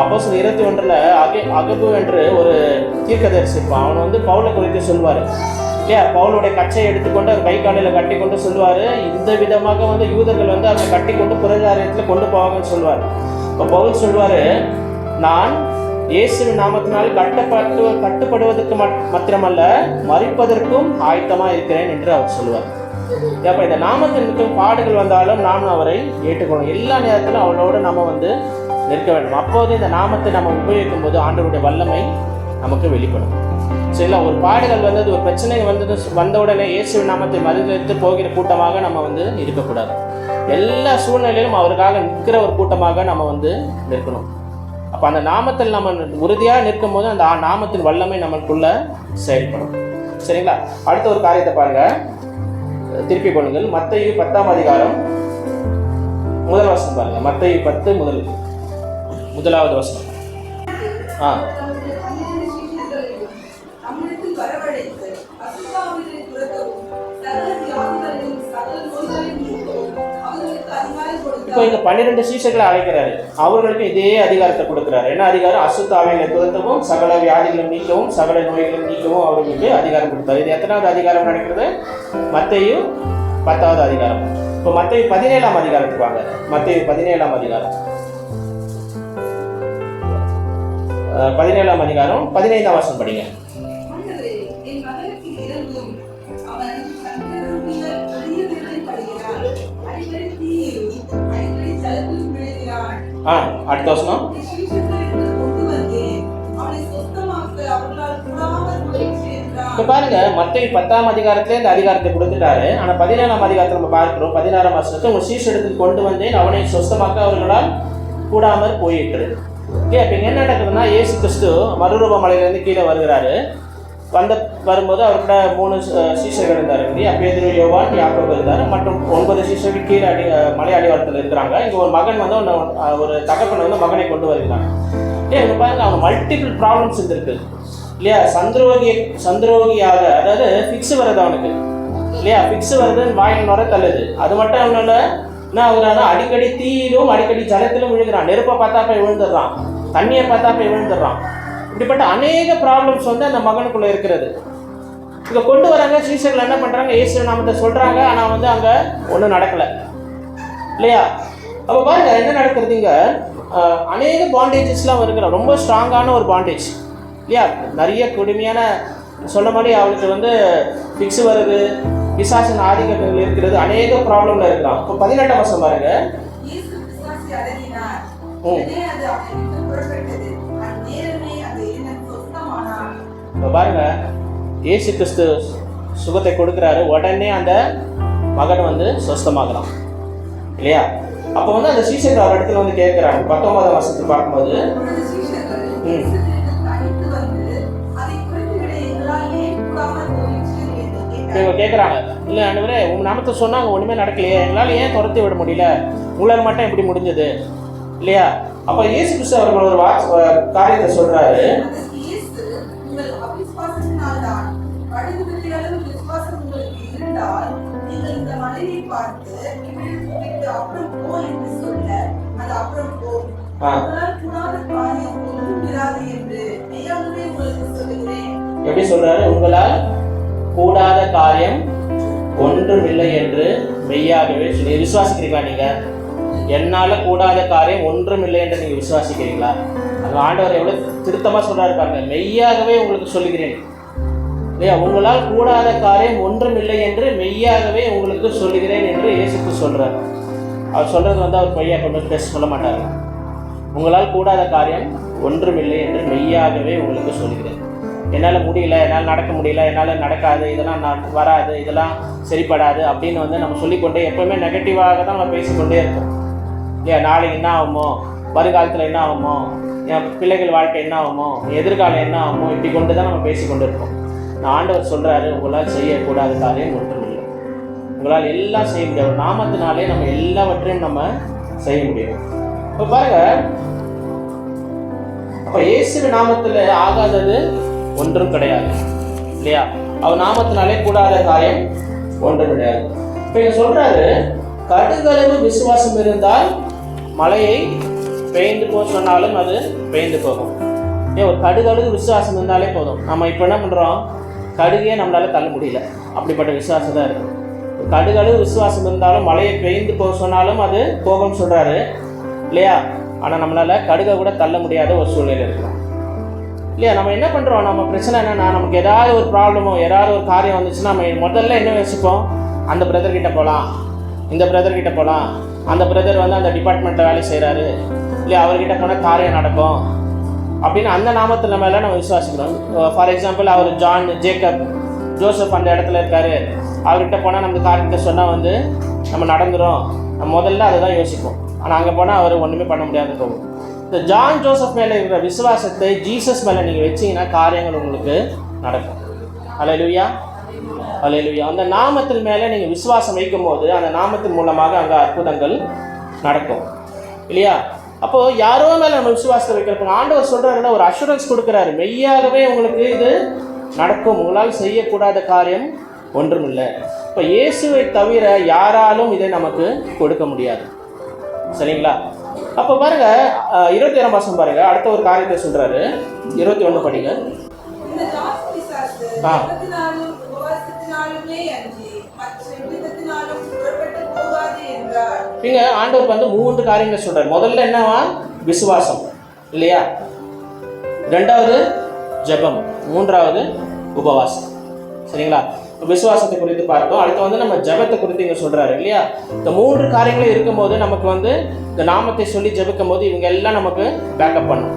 அப்போஸ்தலர் 21 அகபு என்று ஒரு தீர்க்கதரிசி இருப்பான். அவன் பவுலை குறித்து சொல்வார் இல்லையா? பவுலுடைய கச்சையை எடுத்துக்கொண்டு அவர் கை காலையில் கட்டி கொண்டு சொல்லுவார், இந்த விதமாக யூதர்கள் அதை கட்டி கொண்டு புறஜாரியத்தில் கொண்டு போவாங்கன்னு சொல்லுவார். இப்போ பவுல் சொல்வார், நான் இயேசுவின் நாமத்தினால் கட்டுப்படுவதற்கு மாத்திரமல்ல மரிப்பதற்கும் ஆயத்தமாக இருக்கிறேன் என்று அவர் சொல்லுவார். அப்போ இந்த நாமத்திற்கும் பாடுகள் வந்தாலும் நாம் அவரை ஏற்றுக்கணும். எல்லா நேரத்திலும் அவளோடு நம்ம நிற்க வேண்டும். அப்போது இந்த நாமத்தை நம்ம உபயோகிக்கும் போது ஆண்டவருடைய வல்லமை நமக்கு வெளிப்படும். சரிங்களா? ஒரு பாடுகள் வந்தது, ஒரு பிரச்சனை வந்த உடனே இயேசுவின் நாமத்தை மறுதலித்து போகிற கூட்டமாக நம்ம இருக்கக்கூடாது. எல்லா சூழ்நிலையிலும் அவருக்காக நிற்கிற ஒரு கூட்டமாக நம்ம நிற்கணும். அப்போ அந்த நாமத்தில் நம்ம உறுதியாக நிற்கும் போது அந்த நாமத்தின் வல்லமை நமக்குள்ள செயல்படும். சரிங்களா? அடுத்த ஒரு காரியத்தை பாருங்க, திருப்பி கொள்ளுங்கள். மத்தேயு 10ஆம் அதிகாரம் முதல் வசனம் பாருங்க. மத்தேயு 10 முதலாவது வசனம். ஆ இப்போ இங்க 12 சீஷர்களை அழைக்கிறாரு. அவர்களுக்கு இதே அதிகாரத்தை கொடுக்கிறாரு. என்ன அதிகாரம்? அசுத்த ஆவிகளை துரத்தவும், சகல வியாதிகளும் நீக்கவும், சகல நோய்களும் நீக்கவும் அவர்களுக்கு அதிகாரம் கொடுத்தாரு. இது எத்தனாவது அதிகாரம் நடக்கிறது? மத்தேயு 10வது அதிகாரம். இப்போ மத்தேயு 17ஆம் அதிகாரத்துக்கு வாங்க. மத்தேயு 17ஆம் அதிகாரம் 17ஆம் அதிகாரம் 15ஆம் வசனம் படிங்க. அடுத்த வசனம். இப்ப பாருங்க, மத்தேயு 10ஆம் அதிகாரத்திலே இந்த அதிகாரத்தை கொடுத்துட்டாரு. ஆனா 17ஆம் அதிகாரத்தை நம்ம பார்க்கிறோம். 16ஆம் வசனத்தை, உன் சீஷரிடத்தில் கொண்டு வந்தேன், அவனை சொஸ்தமாக்க அவர்களால் கூடாமல் போயிட்டு. இப்ப என்ன நடக்குதுன்னா, இயேசு கிறிஸ்து மறுரூப மலையிலிருந்து கீழே வருகிறாரு. வரும்போது அவர்கிட்ட 3 சீஷர்கள் இருந்தார். பேதுரு, யோவான், யாக்கோபு இருந்தார். மற்றும் 9 சீஷர்கள் கீழே மலை அடிவாரத்தில் இருக்கிறாங்க. இங்கே ஒரு மகன் வந்து ஒரு தகப்பன் வந்து மகனை கொண்டு வருகிறாங்க. இங்கே பாருங்க, அவங்க மல்டிபிள் ப்ராப்ளம்ஸ் இருந்திருக்கு இல்லையா? சந்திரோகியாக, அதாவது ஃபிக்ஸ் வருது அவனுக்கு இல்லையா? ஃபிக்ஸ் வருதுன்னு வாயில் நுர தள்ளுது. அது மட்டும் அவனால என்ன ஆகுறான்னா, அடிக்கடி தீயிலும் அடிக்கடி ஜலத்திலும் விழுகிறான். நெருப்பை பார்த்தா போய் விழுந்துடுறான், தண்ணியை பார்த்தா போய் விழுந்துடுறான். இப்படிப்பட்ட அநேக ப்ராப்ளம்ஸ் வந்து அந்த மகனுக்குள்ள இருக்கிறது. இங்கே கொண்டு வராங்க. சீஷர்கள் என்ன பண்ணுறாங்க? இயேசு நாமத்தை சொல்கிறாங்க. ஆனால் வந்து அங்கே ஒன்றும் நடக்கலை இல்லையா? அப்போ பாருங்க என்ன நடக்கிறது. இங்கே அநேக பாண்டேஜஸ்லாம் வருகிற ரொம்ப ஸ்ட்ராங்கான ஒரு பாண்டேஜ் இல்லையா? நிறைய கொடுமையான சொன்ன மாதிரி அவளுக்கு வந்து ஃபிக்ஸ் வருது, பிசாசின் ஆதிக்கங்கள் இருக்கிறது, அநேக ப்ராப்ளம்ல இருக்கிறான். இப்போ 18ஆம் வசனம் பாருங்க. இப்போ பாருங்க, இயேசு கிறிஸ்து சுகத்தை கொடுக்குறாரு. உடனே அந்த மகன் வந்து சொஸ்தமாகலாம் இல்லையா? அப்போ வந்து அந்த சீஷர்கள் அவர் இடத்துல வந்து கேட்குறாங்க. 19ஆம் வசனத்தில் பார்க்கும்போது இவங்க கேட்குறாங்க, இல்லை ஆண்டவரே, உங்கள் நாமத்தை சொன்னாங்க ஒன்றுமே நடக்கலையே, எங்களால் ஏன் துரத்தி விட முடியல, உங்களால் மட்டும் எப்படி முடிஞ்சது இல்லையா? அப்போ இயேசு கிறிஸ்து அவர்கள் ஒரு காரியத்தை சொல்றாரு. எப்படி சொல்றாரு? உங்களால் கூடாத காரியம் ஒன்றும் இல்லை என்று மெய்யாகவே சொல்லி விசுவாசிக்கிறீங்களா? நீங்க என்னால கூடாத காரியம் ஒன்றும் இல்லை என்று நீங்க விசுவாசிக்கிறீங்களா? அது ஆண்டவர் எவ்வளவு திருத்தமா சொல்றாரு பாருங்க. மெய்யாகவே உங்களுக்கு சொல்லுகிறேன் இல்லையா? உங்களால் கூடாத காரியம் ஒன்றும் இல்லை என்று மெய்யாகவே உங்களுக்கு சொல்லுகிறேன் என்று இயேசுக்கு சொல்றாரு. அவர் சொல்றது வந்து அவர் பொய்யா கொண்டு பேச சொல்ல மாட்டாரு. உங்களால் கூடாத காரியம் ஒன்றும் இல்லை என்று மெய்யாகவே உங்களுக்கு சொல்லுகிறேன். என்னால் முடியல, என்னால் நடக்க முடியல, என்னால் நடக்காது, இதெல்லாம் வராது, இதெல்லாம் சரிப்படாது அப்படின்னு வந்து நம்ம சொல்லிக்கொண்டே எப்போவுமே நெகட்டிவாக தான் நம்ம பேசிக்கொண்டே இருக்கோம் இல்லையா? நாளைக்கு என்ன ஆகுமோ, வருகாலத்தில் என்ன ஆகுமோ, என் பிள்ளைகள் வாழ்க்கை என்ன ஆகுமோ, எதிர்காலம் என்ன ஆகுமோ, இப்படி கொண்டு தான் நம்ம பேசிக்கொண்டு இருக்கோம். ஆண்டவர் சொல்கிறாரு, உங்களால் செய்யக்கூடாத காரியம் ஒன்றும் இல்லை. உங்களால் எல்லாம் செய்ய முடியும். நாமத்தினாலே நம்ம எல்லாவற்றையும் நம்ம செய்ய முடியும். இப்போ பாருங்க, அப்போ இயேசு நாமத்தில் ஆகாதது ஒன்றும் கிடையாது இல்லையா? அவர் நாமத்தினாலே கூடாத காரியம் ஒன்றும் கிடையாது. இப்போ இங்க சொல்றாரு, கடுகளவு விசுவாசம் இருந்தால் மலையை பெய்ந்து போக சொன்னாலும் அது பெய்ந்து போகும். ஒரு கடுகளவு விசுவாசம் இருந்தாலே போதும். நம்ம இப்போ என்ன பண்ணுறோம்? கடுகையே நம்மளால தள்ள முடியல, அப்படிப்பட்ட விசுவாசம் தான் இருக்கு. கடுகளவு விசுவாசம் இருந்தாலும் மலையை பெய்ந்து போக சொன்னாலும் அது போகும்னு சொல்றாரு இல்லையா? ஆனால் நம்மளால கடுகை கூட தள்ள முடியாத ஒரு சூழ்நிலை இருக்கிறோம் இல்லையா? நம்ம என்ன பண்ணுறோம்? நம்ம பிரச்சனை என்னன்னா, நமக்கு ஏதாவது ஒரு ப்ராப்ளமோ ஏதாவது ஒரு காரியம் வந்துச்சுன்னா நம்ம முதல்ல என்ன யோசிப்போம்? அந்த பிரதர்கிட்ட போகலாம், இந்த பிரதர்கிட்ட போகலாம், அந்த பிரதர் வந்து அந்த டிபார்ட்மெண்ட்டில் வேலை செய்கிறாரு இல்லையா, அவர்கிட்ட போனால் காரியம் நடக்கும் அப்படின்னு அந்த நாமத்தில் மேலே நம்ம விசுவாசிக்கிறோம். ஃபார் எக்ஸாம்பிள், அவர் ஜான், ஜேக்கப், ஜோசப் அந்த இடத்துல இருக்காரு, அவர்கிட்ட போனால் நம்ம காரியத்தை சொன்னால் வந்து நம்ம நடந்துடும். நம்ம முதல்ல அதை தான் யோசிப்போம். ஆனால் அங்கே போனால் அவர் ஒன்றுமே பண்ண முடியாது போகும். இந்த ஜான் ஜோசப் மேலே இருக்கிற விசுவாசத்தை ஜீசஸ் மேலே நீங்கள் வச்சிங்கன்னா காரியங்கள் உங்களுக்கு நடக்கும். அல்லேலூயா. அல்லேலூயா. அந்த நாமத்தின் மேலே நீங்கள் விசுவாசம் வைக்கும் போது அந்த நாமத்தின் மூலமாக அங்கே அற்புதங்கள் நடக்கும் இல்லையா? அப்போது யாரோ மேலே நம்ம விசுவாசத்தை வைக்கிறப்ப ஆண்டவர் சொல்கிறாருன்னா ஒரு அஷூரன்ஸ் கொடுக்குறாரு, மெய்யாகவே உங்களுக்கு இது நடக்கும், உங்களால் செய்யக்கூடாத காரியம் ஒன்றும் இல்லை. இப்போ இயேசுவை தவிர யாராலும் இதை நமக்கு கொடுக்க முடியாது. சரிங்களா? அப்போ பாருங்க 21 வருஷம் பாருங்க, அடுத்த ஒரு காரியத்தை சொல்றாரு. 21 படிங்க. இங்க ஆண்டவர் வந்து 3 காரியங்களை சொல்றாரு. முதல்ல என்னவா? விசுவாசம் இல்லையா? ரெண்டாவது ஜெபம், மூன்றாவது உபவாசம். சரிங்களா? விசுவாசத்தை குறித்து பார்த்தோம். அடுத்து வந்து நம்ம ஜெபத்தை குறித்து இங்கே சொல்றாரு இல்லையா? இந்த 3 காரியங்களும் இருக்கும்போது நமக்கு வந்து இந்த நாமத்தை சொல்லி ஜெபிக்கும் போது இவங்க எல்லாம் நமக்கு பேக்கப் பண்ணும்.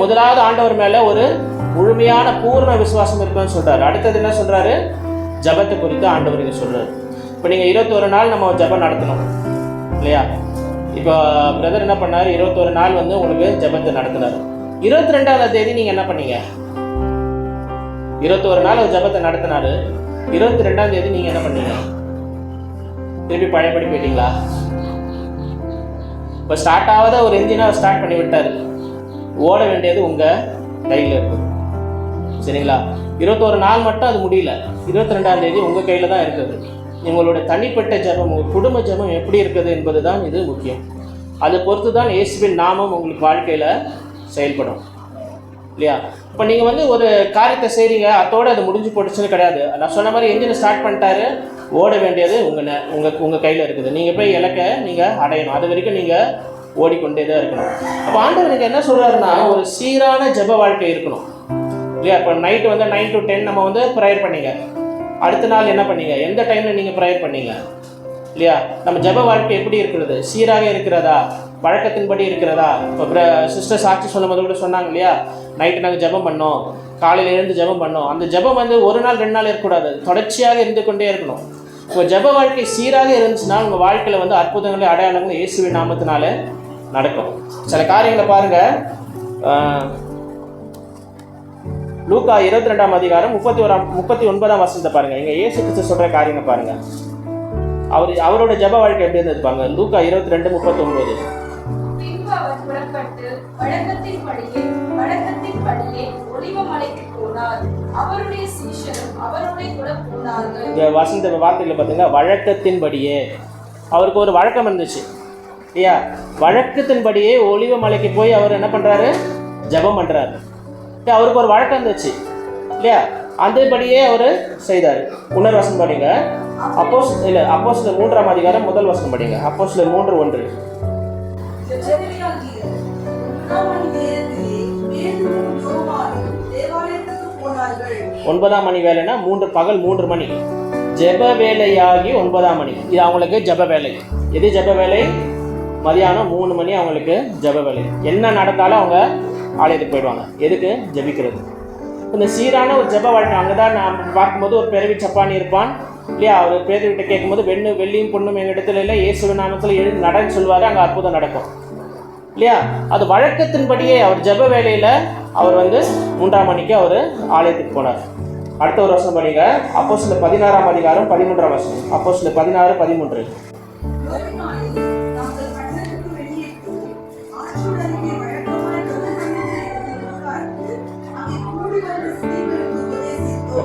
முதலாவது ஆண்டவர் மேலே ஒரு முழுமையான பூர்ண விசுவாசம் இருக்குன்னு சொல்றாரு. அடுத்தது என்ன சொல்றாரு? ஜெபத்தை குறித்து ஆண்டவர் இங்கே சொல்றாரு. இப்போ நீங்கள் 21 நாள் நம்ம ஜெபம் நடத்தணும் இல்லையா? இப்போ பிரதர் என்ன பண்ணார்? 21 நாள் வந்து உங்களுக்கு ஜெபத்தை நடத்தினார். 22ஆம் தேதி நீங்கள் என்ன பண்ணீங்க? 21 நாள் ஒரு ஜெபத்தை நடத்தினாரு. 22ஆம் தேதி நீங்கள் என்ன பண்ணீங்க? திருப்பி பழையபடி போயிட்டீங்களா? இப்போ ஸ்டார்ட் ஆகாத ஒரு என்ஜினை ஸ்டார்ட் பண்ணி விட்டார். ஓட வேண்டியது உங்கள் கையில் இருக்குது. சரிங்களா? 21 நாள் மட்டும் அது முடியல. 22ஆம் தேதி உங்கள் கையில் தான் இருக்குது. உங்களுடைய தனிப்பட்ட ஜெபம், உங்கள் குடும்ப ஜெபம் எப்படி இருக்குது என்பது தான் இது முக்கியம். அதை பொறுத்து தான் இயேசுவின் நாமம் உங்களுக்கு வாழ்க்கையில் செயல்படும் இல்லையா? இப்போ நீங்கள் வந்து ஒரு காரியத்தை செய்கிறீங்க, அதோடு அது முடிஞ்சு போட்டுச்சுன்னு கிடையாது. நான் சொன்ன மாதிரி என்ஜினை ஸ்டார்ட் பண்ணிட்டாரு, ஓட வேண்டியது உங்கள் கையில் இருக்குது. நீங்கள் போய் இலக்கை நீங்கள் அடையணும். அது வரைக்கும் நீங்கள் ஓடிக்கொண்டே தான் இருக்கணும். அப்போ ஆண்டவர் நீங்கள் என்ன சொல்கிறாருன்னா, ஒரு சீரான ஜெப வாழ்க்கை இருக்கணும் இல்லையா? இப்போ நைட்டு வந்து 9 to 10 நம்ம வந்து ப்ரேயர் பண்ணிங்க. அடுத்த நாள் என்ன பண்ணீங்க? எந்த டைமில் நீங்கள் ப்ரேயர் பண்ணீங்க இல்லையா? நம்ம ஜெப வாழ்க்கை எப்படி இருக்கிறது? சீராக இருக்கிறதா? வழக்கத்தின்படி இருக்கிறதா? இப்போ சிஸ்டர் சாட்சி சொல்லும் போது கூட சொன்னாங்க இல்லையா, நைட்டு நாங்கள் ஜெபம் பண்ணோம், காலையில் எழுந்து ஜெபம் பண்ணோம். அந்த ஜெபம் வந்து ஒரு நாள் 2 நாள் இருக்கக்கூடாது, தொடர்ச்சியாக இருந்து கொண்டே இருக்கணும். உங்கள் ஜெப வாழ்க்கை சீராக இருந்துச்சுன்னா உங்கள் வாழ்க்கையில் வந்து அற்புதங்களை அடையாளங்கள் இயேசுவின் நாமத்தினால நடக்கும். சில காரியங்களை பாருங்கள். லூக்கா 22ஆம் அதிகாரம் 39ஆம் வசனத்தை பாருங்கள். இங்கே இயேசு கிறிஸ்து சொல்கிற காரியங்களை பாருங்கள். அவரோட ஜெப வாழ்க்கை எப்படி இருந்தது பாருங்க. லூக்கா 22:39. பின்பு அவர் புறப்பட்டு வழக்கத்தின்படியே ஒலிவமலைக்கு போனார். அவருடைய சீஷரும் அவரோட கூட போனார்கள். இந்த வசந்த வார்த்தைகளை பார்த்தீங்கன்னா, வழக்கத்தின்படியே. அவருக்கு ஒரு வழக்கம் இருந்துச்சு இல்லையா? வழக்கத்தின்படியே ஒலிவமலைக்கு போய் அவர் என்ன பண்ணுறாரு? ஜெபம் பண்ணுறாரு. அவருக்கு ஒரு வழக்கம் இருந்துச்சு இல்லையா? அந்தபடியே அவர் செய்தார். இன்னொரு வசனம் படிங்க. அப்போஸ்தலர் 3ஆம் அதிகாரம் 1 வசனம் படிங்க. அப்போஸ்தலர் 3:1. 9ஆம் மணி வேலைன்னா பகல் 3 மணி ஜெப வேலையாகி 9ஆம் மணி. இது அவங்களுக்கு ஜெப வேலை. எது ஜெப வேலை? மதியானம் 3 மணி அவங்களுக்கு ஜெப வேலை. என்ன நடந்தாலும் அவங்க ஆலயத்துக்கு போயிடுவாங்க. எதுக்கு? ஜெபிக்கிறது. இந்த சீரான ஒரு ஜெப வாழ்க்கை. அங்கே தான் நான் பார்க்கும்போது ஒரு பிறவி சப்பானி இருப்பான் இல்லையா? அவர் பேதர்கிட்ட கேட்கும்போது வெள்ளியும் பொண்ணும் எங்கள் இடத்துல இல்லை, இயேசுவின் நாமத்தில் எழுந்து நடன்னு சொல்லுவார். அங்கே அற்புதம் நடக்கும் இல்லையா? அது வழக்கத்தின்படியே அவர் ஜெப வேலையில் அவர் வந்து 3ஆம் மணிக்கு அவர் ஆலயத்துக்கு போனார். அடுத்த ஒரு வசனம் படிங்க. அப்போஸ்தலர் 16ஆம் அதிகாரம் 13ஆம் வசனம். அப்போஸ்தலர் 16:13.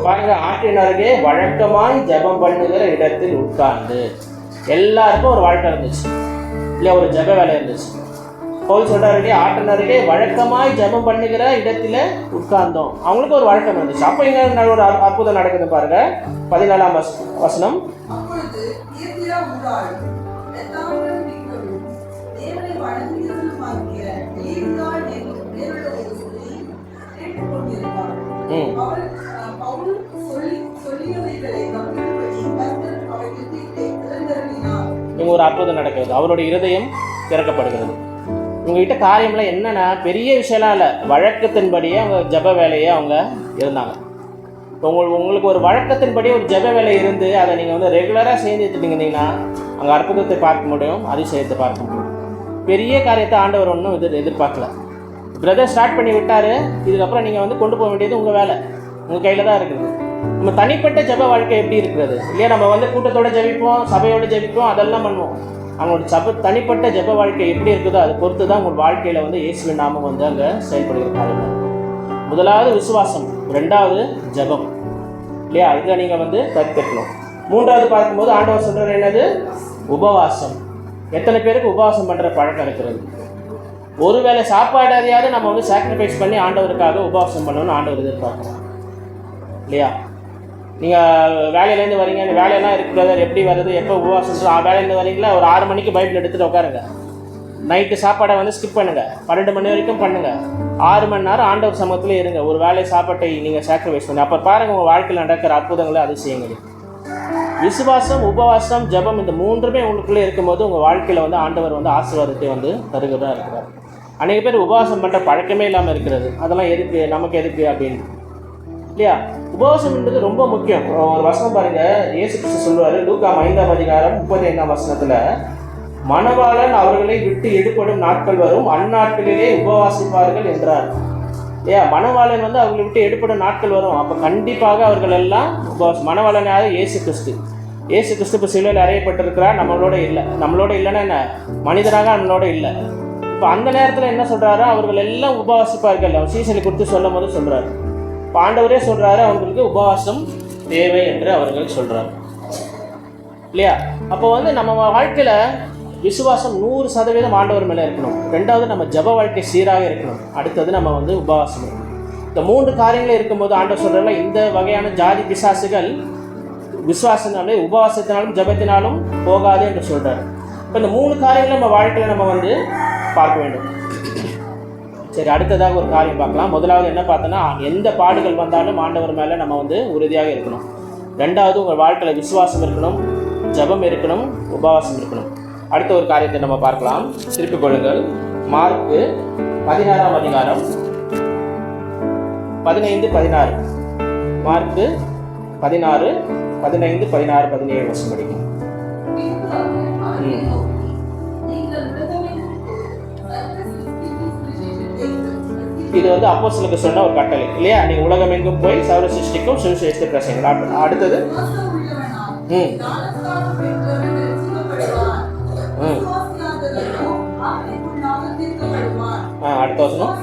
பாருங்க, ஆற்றின் அருகே வழக்கமாய் ஜெபம் பண்ணுகிற இடத்தில் உட்கார்ந்து. எல்லாருக்கும் ஒரு வாழ்க்கை இருந்துச்சு இல்லையா? ஒரு ஜெப வேலை இருந்துச்சு. பவுல் சொல்றாரு இல்லையா, ஆற்றின் அருகே வழக்கமாய் ஜெபம் பண்ணுகிற இடத்துல உட்கார்ந்தோம். அவங்களுக்கு ஒரு வழக்கம் இருந்துச்சு. அப்போ இங்க ஒரு அற்புதம் நடக்குது பாருங்க. 14ஆம் வசனம். இவங்க ஒரு அற்புதம் நடக்கிறது. அவருடைய இருதயம் திறக்கப்படுகிறது. உங்ககிட்ட காரியம்லாம் என்னன்னா பெரிய விஷயம்லாம் இல்லை, வழக்கத்தின்படியே அவங்க ஜெப வேலையை அவங்க இருந்தாங்க. உங்களுக்கு ஒரு வழக்கத்தின்படி ஒரு ஜெப வேலை இருந்து அதை நீங்கள் வந்து ரெகுலராக செஞ்சுட்டுருந்தீங்கன்னா அங்கே அற்புதத்தை பார்க்க முடியும், அதிசயத்தை பார்க்க முடியும். பெரிய காரியத்தை ஆண்டவர் ஒன்றும் எதிர்பார்க்கல. பிரதர் ஸ்டார்ட் பண்ணி விட்டார். இதுக்கப்புறம் நீங்கள் வந்து கொண்டு போக வேண்டியது உங்கள் வேலை, உங்கள் கையில் தான் இருக்குது. நம்ம தனிப்பட்ட ஜெப வாழ்க்கை எப்படி இருக்கிறது இல்லையா? நம்ம வந்து கூட்டத்தோட ஜெபிப்போம், சபையோட ஜெபிப்போம், அதெல்லாம் பண்ணுவோம். அவங்களோட தனிப்பட்ட ஜெப வாழ்க்கை எப்படி இருக்குதோ அதை பொறுத்து தான் உங்கள் வாழ்க்கையில் வந்து இயேசுவின் நாமம் வந்து அங்கே செயல்படுகிற காரியமாக. முதலாவது விசுவாசம், ரெண்டாவது ஜெபம் இல்லையா? இதை நீங்கள் வந்து கற்றுக்கணும். மூன்றாவது பார்க்கும்போது ஆண்டவர் சொல்கிறது என்னது? உபவாசம். எத்தனை பேருக்கு உபவாசம் பண்ணுற பழக்கம் இருக்கிறது? ஒருவேளை சாப்பாடு அறியாத நம்ம வந்து சாக்ரிஃபைஸ் பண்ணி ஆண்டவருக்காக உபவாசம் பண்ணணும்னு ஆண்டவர் எதிர்பார்க்குறோம் இல்லையா? நீங்கள் வேலையிலேருந்து வரீங்க, இந்த வேலையெல்லாம் இருக்கிறத எப்படி வருது, எப்போ உபவாசம்? வேலையிலேருந்து வரீங்களா, ஒரு 6 மணிக்கு பைபிள் எடுத்துகிட்டு உட்காருங்க. நைட்டு சாப்பாடை வந்து ஸ்கிப் பண்ணுங்கள், 12 மணி வரைக்கும் பண்ணுங்கள். 6 மணி நேரம் ஆண்டவர் சமூகத்தில் இருங்க. ஒரு வேலை சாப்பாட்டை நீங்கள் சாக்ரிஃபைஸ் பண்ணி அப்போ பாருங்கள் உங்கள் வாழ்க்கையில் நடக்கிற அற்புதங்களை அதிசயங்கள். விசுவாசம், உபவாசம், ஜெபம் இந்த மூன்றுமே உங்களுக்குள்ளே இருக்கும்போது உங்கள் வாழ்க்கையில் வந்து ஆண்டவர் வந்து ஆசீர்வாதத்தை வந்து தருகிறதா இருக்கிறார். அநேக பேர் உபவாசம் பண்ணுற பழக்கமே இல்லாமல் இருக்கிறது. அதெல்லாம் எதுக்கு, நமக்கு எதுக்கு அப்படின்னு இல்லையா? உபவாசம் என்பது ரொம்ப முக்கியம். ஒரு வசனம் பாருங்க, இயேசு கிறிஸ்து சொல்லுவார், லூக்கா 5ஆம் அதிகாரம் 35ஆம் வசனத்தில், மணவாளன் அவர்களை விட்டு எடுப்படும் நாட்கள் வரும், அந்நாட்களிலே உபவாசிப்பார்கள் என்றார் இல்லையா? மணவாளன் வந்து அவர்களை விட்டு எடுப்படும் நாட்கள் வரும். அப்போ கண்டிப்பாக அவர்கள் எல்லாம் உபவாசம். மணவாளன் யார்? இயேசு கிறிஸ்து. இயேசு கிறிஸ்து இப்போ சிலுவையில் அறையப்பட்டிருக்கிறார், நம்மளோட இல்லை. நம்மளோட இல்லைன்னா என்ன? மனிதனாக நம்மளோட இல்லை. இப்போ அந்த நேரத்தில் என்ன சொல்கிறாரு? அவர்கள் எல்லாம் உபவாசிப்பார்கள். அவர் சீசனை குறித்து சொல்லும் போது சொல்கிறார். இப்போ ஆண்டவரே சொல்கிறாரு அவங்களுக்கு உபவாசம் தேவை என்று அவர்கள் சொல்கிறார் இல்லையா? அப்போ வந்து நம்ம வாழ்க்கையில் விசுவாசம் 100% ஆண்டவர் மேலே இருக்கணும். ரெண்டாவது நம்ம ஜெப வாழ்க்கை சீராக இருக்கணும். அடுத்தது நம்ம வந்து உபவாசம் இருக்கணும். இந்த 3 காரியங்களும் இருக்கும்போது ஆண்டவர் சொல்கிறல இந்த வகையான ஜாதி பிசாசுகள் விசுவாசத்தினாலே, உபவாசத்தினாலும் ஜெபத்தினாலும் போகாது என்று சொல்கிறார். இப்போ இந்த 3 காரியங்களும் நம்ம வாழ்க்கையில் நம்ம வந்து பார்க்க வேண்டும். சரி, அடுத்ததாக ஒரு காரியம் பார்க்கலாம். முதலாவது என்ன பார்த்தோன்னா, எந்த பாடுகள் வந்தாலும் ஆண்டவர் மேலே நம்ம வந்து உறுதியாக இருக்கணும். ரெண்டாவது உங்கள் வாழ்க்கையில் விசுவாசம் இருக்கணும், ஜெபம் இருக்கணும், உபவாசம் இருக்கணும். அடுத்த ஒரு காரியத்தை நம்ம பார்க்கலாம். திருப்பிக் கொள்ளுங்கள். மார்க்கு 16ஆம் அதிகாரம் 15-16. மார்க்கு 16, 15, 16, 17 வருஷம் படிக்கும். இது வந்து அப்போஸ்தலருக்கு சொன்ன ஒரு கட்டளை இல்லையா? நீங்கள் உலகம் எங்கும் போய் சர்வ சிருஷ்டிக்கும் சுவிசேஷத்தை பிரசங்கிங்கள். அடுத்தது அடுத்த வசனம்,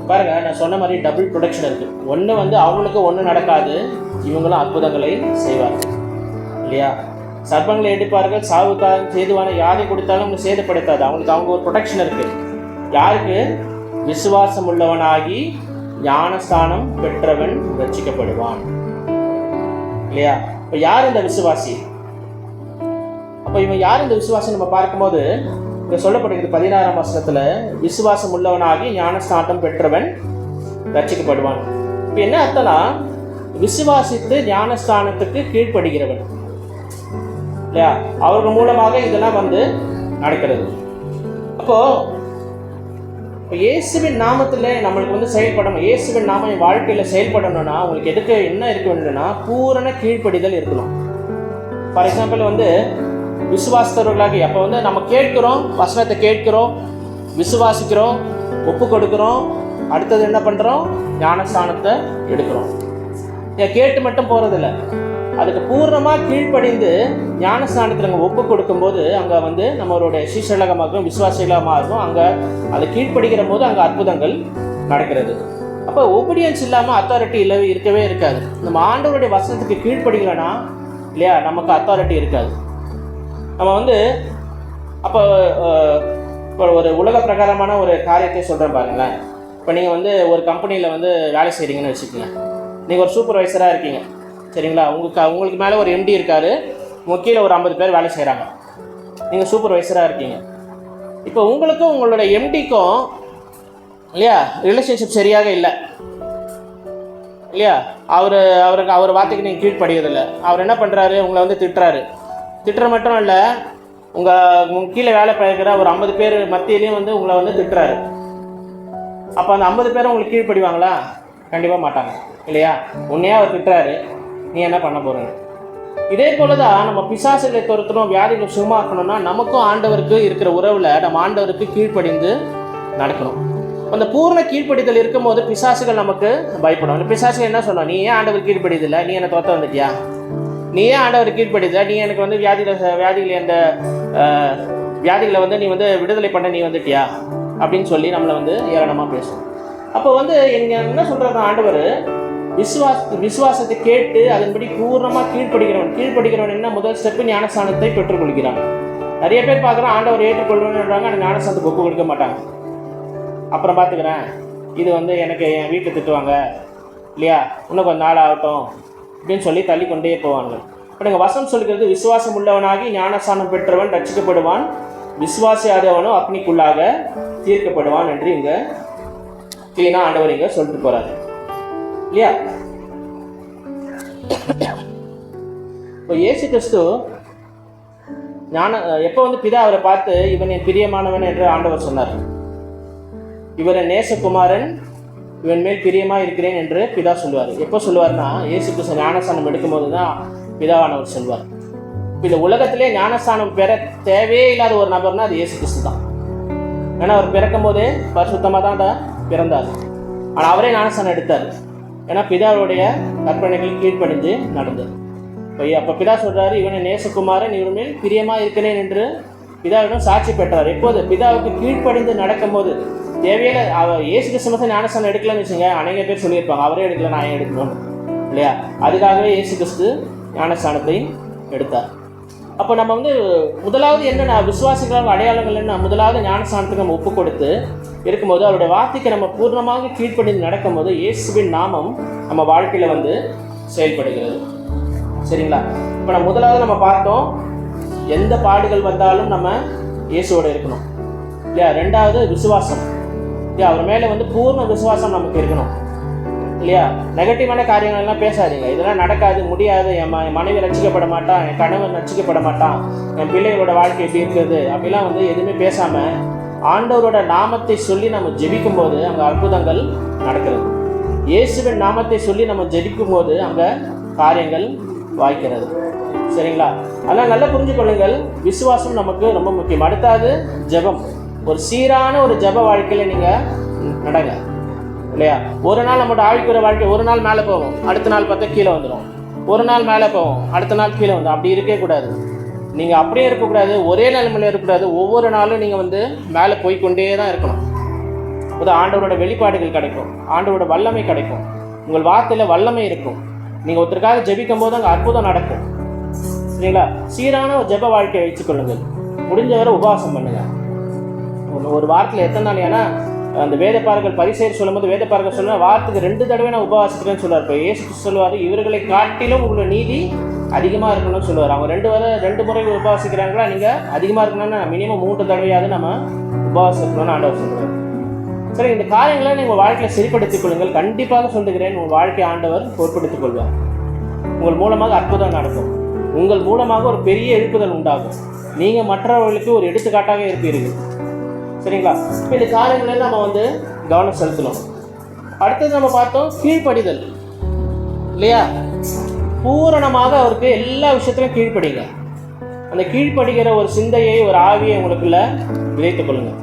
பாருங்க, நான் சொன்ன மாதிரி டபுள் ப்ரொடக்ஷன் இருக்கு. ஒன்று வந்து அவங்களுக்கு ஒன்றும் நடக்காது, இவங்களும் அற்புதங்களை செய்வார்கள் இல்லையா? சர்ப்பங்களை எடுப்பார்கள், சாவுக்காக சேதுவான யாரை கொடுத்தாலும் அவங்க சேதப்படுத்தாது. அவங்க ஒரு ப்ரொடெக்ஷன் இருக்கு. யாருக்கு? விசுவாசம் உள்ளவனாகி ஞானஸ்தானம் பெற்றவன் ரட்சிக்கப்படுவான் இல்லையா? இப்போ யார் இந்த விசுவாசி? அப்போ இவன் யார் இந்த விசுவாசி? நம்ம பார்க்கும்போது இங்கே சொல்லப்படுகிறது 16ஆம் வசனத்தில், விசுவாசம் உள்ளவனாகி ஞானஸ்தானம் பெற்றவன் ரட்சிக்கப்படுவான். இப்போ என்ன அர்த்தம்னா, விசுவாசித்து ஞானஸ்தானத்துக்கு கீழ்ப்படுகிறவன் இல்லையா? அவர்கள் மூலமாக இதெல்லாம் வந்து நடக்கிறது. அப்போ இயேசுவின் நாமத்தில் நம்மளுக்கு வந்து செயல்படணும். இயேசுவின் நாம வாழ்க்கையில் செயல்படணும்னா உங்களுக்கு எதுக்கு என்ன இருக்க வேண்டும்னா, பூரண கீழ்ப்படிதல் இருக்கணும். ஃபார் எக்ஸாம்பிள் வந்து விசுவாசத்தவர்களாகி அப்போ வந்து நம்ம கேட்கிறோம், வசனத்தை கேட்கிறோம், விசுவாசிக்கிறோம், ஒப்பு கொடுக்குறோம், அடுத்தது என்ன பண்ணுறோம்? ஞானஸ்தானத்தை எடுக்கிறோம். கேட்டு மட்டும் போகிறதில்ல, அதுக்கு பூர்ணமாக கீழ்ப்படிந்து ஞானஸ்தானத்தில் அங்கே ஒப்பு கொடுக்கும்போது அங்கே வந்து நம்மளுடைய சீசலகமாகவும் விசுவாசிகளாக இருக்கும். அங்கே அதை கீழ்ப்படுகிற போது அங்கே அற்புதங்கள் நடக்கிறது. அப்போ ஒபீடியன்ஸ் இல்லாமல் அத்தாரிட்டி இருக்கவே இருக்காது. நம்ம ஆண்டவருடைய வசனத்துக்கு கீழ்ப்படுகிறோன்னா இல்லையா, நமக்கு அத்தாரிட்டி இருக்காது. நம்ம வந்து அப்போ ஒரு உலக பிரகாரமான ஒரு காரியத்தை சொல்கிறேன் பாருங்களேன். இப்போ நீங்கள் வந்து ஒரு கம்பெனியில் வந்து வேலை செய்கிறீங்கன்னு வச்சுக்கோங்க. நீங்கள் ஒரு சூப்பர்வைசராக இருக்கீங்க சரிங்களா? உங்களுக்கு மேலே ஒரு எம்டி இருக்கார், உங்கள் கீழே ஒரு 50 பேர் வேலை செய்கிறாங்க. நீங்கள் சூப்பர்வைசராக இருக்கீங்க. இப்போ உங்களுக்கும் உங்களோட எம்டிக்கும் இல்லையா ரிலேஷன்ஷிப் சரியாக இல்லை இல்லையா? அவர் வார்த்தைக்கு நீங்கள் கீழ்ப்படுகிறதில்ல. அவர் என்ன பண்ணுறாரு? உங்களை வந்து திட்டுற மட்டும் இல்லை, உங்கள் கீழே வேலை பார்க்குற ஒரு 50 பேர் மத்தியிலையும் வந்து உங்களை வந்து திட்டுறாரு அப்போ அந்த 50 பேரும் உங்களுக்கு கீழ்ப்படிவாங்களா? கண்டிப்பாக மாட்டாங்க இல்லையா? உன்னையே அவர் திட்டுறாரு, நீ என்ன பண்ண போகிறேன்னு. இதே போல தான் நம்ம பிசாசுகளை துரத்தணும், வியாதிகளை சுகமாக்கணும்னா நமக்கும் ஆண்டவருக்கு இருக்கிற உறவில் நம்ம ஆண்டவருக்கு கீழ்ப்படிந்து நடக்கணும். அந்த பூர்ண கீழ்ப்படிதல் இருக்கும்போது பிசாசுகள் நமக்கு பயப்படும். அந்த பிசாசுகள் என்ன சொன்னோம்? நீ ஏன் ஆண்டவர் கீழ்ப்படிதில்லை? நீ என்னை துரத்த வந்துட்டியா? நீ ஏன் ஆண்டவர் கீழ்ப்படிதில்லை? நீ எனக்கு வந்து வியாதிகளை அந்த வியாதிகளை வந்து நீ வந்து விடுதலை பண்ண நீ வந்துட்டியா அப்படின்னு சொல்லி நம்மளை வந்து ஏளனமாக பேசுவோம். அப்போ வந்து என்ன சொல்கிறது? ஆண்டவர் விசுவாசத்தை கேட்டு அதன்படி பூர்ணமாக கீழ்ப்படுகிறவன் என்ன முதல் ஸ்டெப்பு ஞானஸ்தானத்தை பெற்றுக்கொள்கிறான். நிறைய பேர் பார்க்குறோம் ஆண்டவர் ஏற்றுக்கொள்வேன்றாங்க, ஆனால் ஞானஸ்தானத்துக்கு ஒப்பு கொடுக்க மாட்டாங்க. அப்புறம் பார்த்துக்கிறேன், இது வந்து எனக்கு என் வீட்டில் திட்டுவாங்க இல்லையா, இன்னும் கொஞ்சம் நாள் ஆகட்டும் அப்படின்னு சொல்லி தள்ளி கொண்டே போவாங்க. இப்போ நீங்கள் வசனம் சொல்கிறது, விசுவாசம் உள்ளவனாகி ஞானஸ்தானம் பெற்றவன் ரட்சிக்கப்படுவான், விசுவாசியாதவனோ அக்னிக்குள்ளாக தீர்க்கப்படுவான் என்று இங்கே கிளீனாக ஆண்டவர் இங்கே சொல்லிட்டு போகிறாரு இல்லையா? இப்போ இயேசு கிறிஸ்து எப்போ வந்து பிதா அவரை பார்த்து இவன் என் பிரியமானவன் என்று ஆண்டவர் சொன்னார். இவர் என் நேசகுமாரன், இவன் மேல் பிரியமாக இருக்கிறேன் என்று பிதா சொல்லுவார். எப்போ சொல்லுவார்னா, இயேசு கிறிஸ்து ஞானஸ்தானம் எடுக்கும்போது தான் பிதாவானவர் சொல்வார். இப்போ இந்த உலகத்திலே ஞானஸ்தானம் பெற தேவையே இல்லாத ஒரு நபர்னா அது இயேசு கிறிஸ்து தான். ஏன்னா அவர் பிறக்கும் போதே பரிசுத்தமாக தான் பிறந்தார். ஆனால் அவரே ஞானஸ்தானம் எடுத்தார். ஏன்னா பிதாவுடைய கற்பனைகள் கீழ்ப்படிஞ்சு நடந்தது. அப்போ பிதா சொல்கிறாரு, இவனை நேசகுமாரன், இவன் மேல் பிரியமாக இருக்கிறேன் என்று பிதாவிடம் சாட்சி பெற்றார். எப்போது? பிதாவுக்கு கீழ்ப்படிந்து நடக்கும்போது. தேவையில்லை இயேசு கிறிஸ்து ஞானஸ்தானம் எடுக்கலன்னு வச்சுங்க, அநேக பேர் சொல்லியிருப்பாங்க அவரே எடுக்கல நான் ஏன் எடுக்கணும்னு இல்லையா? அதுக்காகவே இயேசு கிறிஸ்து ஞானஸ்தானத்தை எடுத்தார். அப்போ நம்ம வந்து முதலாவது என்னென்ன விசுவாசிகளாக அடையாளங்கள் என்ன? முதலாவது ஞானஸ்தானத்துக்கு நம்ம ஒப்பு கொடுத்து இருக்கும்போது அவருடைய வார்த்தைக்கு நம்ம பூர்ணமாக கீழ்ப்படிந்து நடக்கும்போது இயேசுவின் நாமம் நம்ம வாழ்க்கையில் வந்து செயல்படுகிறது. சரிங்களா? இப்போ நம்ம முதலாவது நம்ம பார்த்தோம், எந்த பாடுகள் வந்தாலும் நம்ம இயேசுவோடு இருக்கணும் இல்லையா? ரெண்டாவது விசுவாசம் இல்லையா? அவர் மேலே வந்து பூர்ண விசுவாசம் நமக்கு இருக்கணும் இல்லையா? நெகட்டிவான காரியங்கள் எல்லாம் பேசாதீங்க. இதெல்லாம் நடக்காது, முடியாது, என் மனைவி ரட்சிக்கப்பட மாட்டான், என் கணவன் ரட்சிக்கப்பட மாட்டான், என் பிள்ளைகளோட வாழ்க்கை எப்படி இருக்குது அப்படிலாம் வந்து எதுவுமே பேசாமல் ஆண்டவரோட நாமத்தை சொல்லி நம்ம ஜெபிக்கும் போது அங்கே அற்புதங்கள் நடக்கிறது. இயேசுவின் நாமத்தை சொல்லி நம்ம ஜெபிக்கும் போது அங்கே காரியங்கள் வாய்க்கிறது. சரிங்களா? அதனால் நல்லா புரிஞ்சுக்கொள்ளுங்கள், விசுவாசம் நமக்கு ரொம்ப முக்கியம். அடுத்தது ஜெபம். ஒரு சீரான ஒரு ஜெப வாழ்க்கையில் நீங்கள் நடங்க இல்லையா? ஒரு நாள் நம்மளோட ஆழ்கிற வாழ்க்கை ஒரு நாள் மேலே போவோம், அடுத்த நாள் பார்த்தா கீழே வந்துடும், ஒரு நாள் மேலே போவோம், அடுத்த நாள் கீழே வந்துடும். அப்படி இருக்கவே கூடாது. நீங்கள் அப்படியே இருக்கக்கூடாது, ஒரே நிலைமையில் இருக்கக்கூடாது. ஒவ்வொரு நாளும் நீங்கள் வந்து மேலே போய்கொண்டே தான் இருக்கணும். அப்போ ஆண்டவரோட வெளிப்பாடுகள் கிடைக்கும், ஆண்டவரோட வல்லமை கிடைக்கும், உங்கள் வார்த்தையில் வல்லமை இருக்கும். நீங்கள் ஒருத்தருக்காக ஜெபிக்கும் போது அங்கே அற்புதம் நடக்கும். சரிங்களா? சீரான ஒரு ஜெப வாழ்க்கையை வச்சுக்கொள்ளுங்கள். முடிஞ்சவரை உபவாசம் பண்ணுங்கள். ஒரு வாரத்தில் எத்தனை நாள்? ஏன்னா அந்த வேதப்பாரர்கள் பரிசேயர் சொல்லும்போது வேதப்பாரர்கள் சொல்லுவாங்க, வாரத்துக்கு 2 தடவை நான் உபவாசிக்கிறேன்னு சொல்லுவார். இப்போ இயேசு சொல்லுவார், இவர்களை காட்டிலும் உங்களோட நீதி அதிகமாக இருக்கணும்னு சொல்லுவார். அவங்க 2 முறை உபவாசிக்கிறாங்களா, நீங்கள் அதிகமாக இருக்கணும்னா மினிமம் 3 தடவையாவது நம்ம உபவாசிக்கணும்னு ஆண்டவர் சொல்லுவார். சரி, இந்த காரியங்களை நீங்கள் வாழ்க்கையில் சரிப்படுத்திக் கொள்ளுங்கள். கண்டிப்பாக சொல்லுகிறேன், உங்கள் வாழ்க்கை ஆண்டவர் பொறுப்படுத்திக் கொள்வார். உங்கள் மூலமாக அற்புதம் நடக்கும். உங்கள் மூலமாக ஒரு பெரிய எழுப்புதல் உண்டாகும். நீங்கள் மற்றவர்களுக்கு ஒரு எடுத்துக்காட்டாக இருப்பீர்கள். சரிங்களா? இப்போ இந்த காரியங்களை நம்ம வந்து கவனம் செலுத்தணும். அடுத்தது நம்ம பார்த்தோம் கீழ்ப்படிதல் இல்லையா? பூரணமாக அவருக்கு எல்லா விஷயத்திலும் கீழ்ப்படிங்க. அந்த கீழ்ப்படுகிற ஒரு சிந்தையை, ஒரு ஆவியை உங்களுக்குள்ள விதைத்துக் கொள்ளுங்க.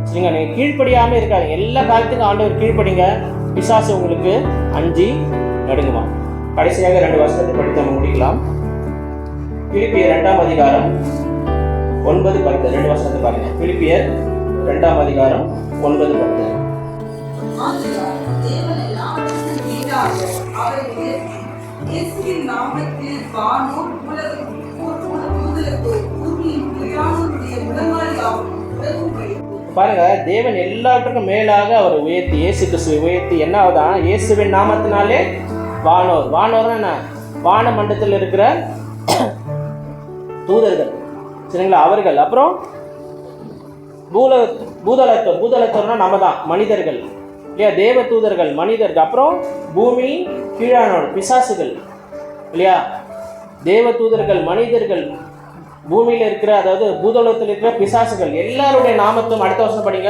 சரிங்களா? நீங்கள் கீழ்ப்படியாமல் இருக்காது. எல்லா காலத்துக்கும் ஆண்டவர் கீழ்ப்படிங்க. பிசாசு உங்களுக்கு அஞ்சி நடுங்குமா. கடைசியாக 2 வசனத்தை படித்து நம்ம முடிக்கலாம். பிலிப்பியர் 2ஆம் அதிகாரம் 9-10 2 வசனத்தை பாருங்க. பிலிப்பியர் 2ஆம் அதிகாரம் 9-10. பாருங்க, தேவன் எல்லாவற்றுக்கும் மேலாக அவர் உயர்த்தி, இயேசு கிறிஸ்துவை உயர்த்தி என்ன ஆகுதான்? இயேசுவின் நாமத்தினாலே வானோர்னா என்ன? வான மண்டலத்தில் இருக்கிற தூதர்கள். சரிங்களா? அவர்கள். அப்புறம் பூதலத்தோர்னா நம்ம தான், மனிதர்கள் இல்லையா? தேவ தூதர்கள், மனிதர்கள். அப்புறம் பூமி கீழானோர், பிசாசுகள் இல்லையா? தேவ தூதர்கள், மனிதர்கள், பூமியில் இருக்கிற, அதாவது பூதலத்தில் இருக்கிற பிசாசுகள், எல்லாருடைய நாமத்தும். அடுத்த வருஷம் படிங்க.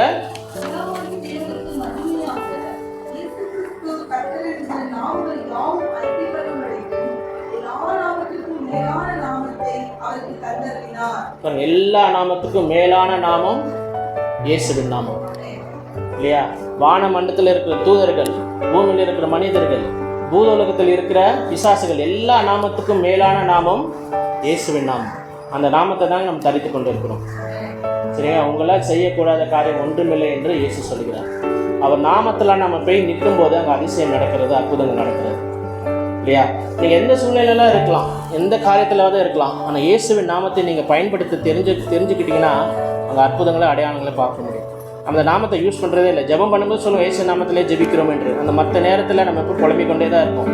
பாருங்க, எல்லா நாமத்துக்கும் மேலான நாமம் இயேசுவின் நாமம் இல்லையா? வான மண்டலத்தில் இருக்கிற தூதர்கள், பூமியில் இருக்கிற மனிதர்கள், பூதோலகத்தில் இருக்கிற பிசாசுகள், எல்லா நாமத்துக்கும் மேலான நாமம் இயேசுவின் நாமம். அந்த நாமத்தை தான் நம்ம தரித்து கொண்டு இருக்கிறோம். சரிங்களா? உங்களால் செய்யக்கூடாத காரியம் ஒன்றுமில்லை என்று இயேசு சொல்கிறார். அவர் நாமத்தில் நம்ம போய் நிற்கும் போது அங்கே அதிசயம் நடக்கிறது, அற்புதங்கள் நடக்கிறது இல்லையா? நீங்கள் எந்த சூழ்நிலையிலாம் இருக்கலாம், எந்த காரியத்திலாவது இருக்கலாம், ஆனால் இயேசுவின் நாமத்தை நீங்கள் பயன்படுத்த தெரிஞ்சுக்கிட்டீங்கன்னா அங்கே அற்புதங்களை அடையாளங்களை பார்க்க முடியும். அந்த நாமத்தை யூஸ் பண்ணுறதே இல்லை. ஜெபம் பண்ணும்போது சொல்லுவோம் இயேசு நாமத்திலே ஜெபிக்கிறோம் என்று. அந்த மற்ற நேரத்தில் நம்ம இப்போ குழம்பிக் கொண்டே தான் இருப்போம்.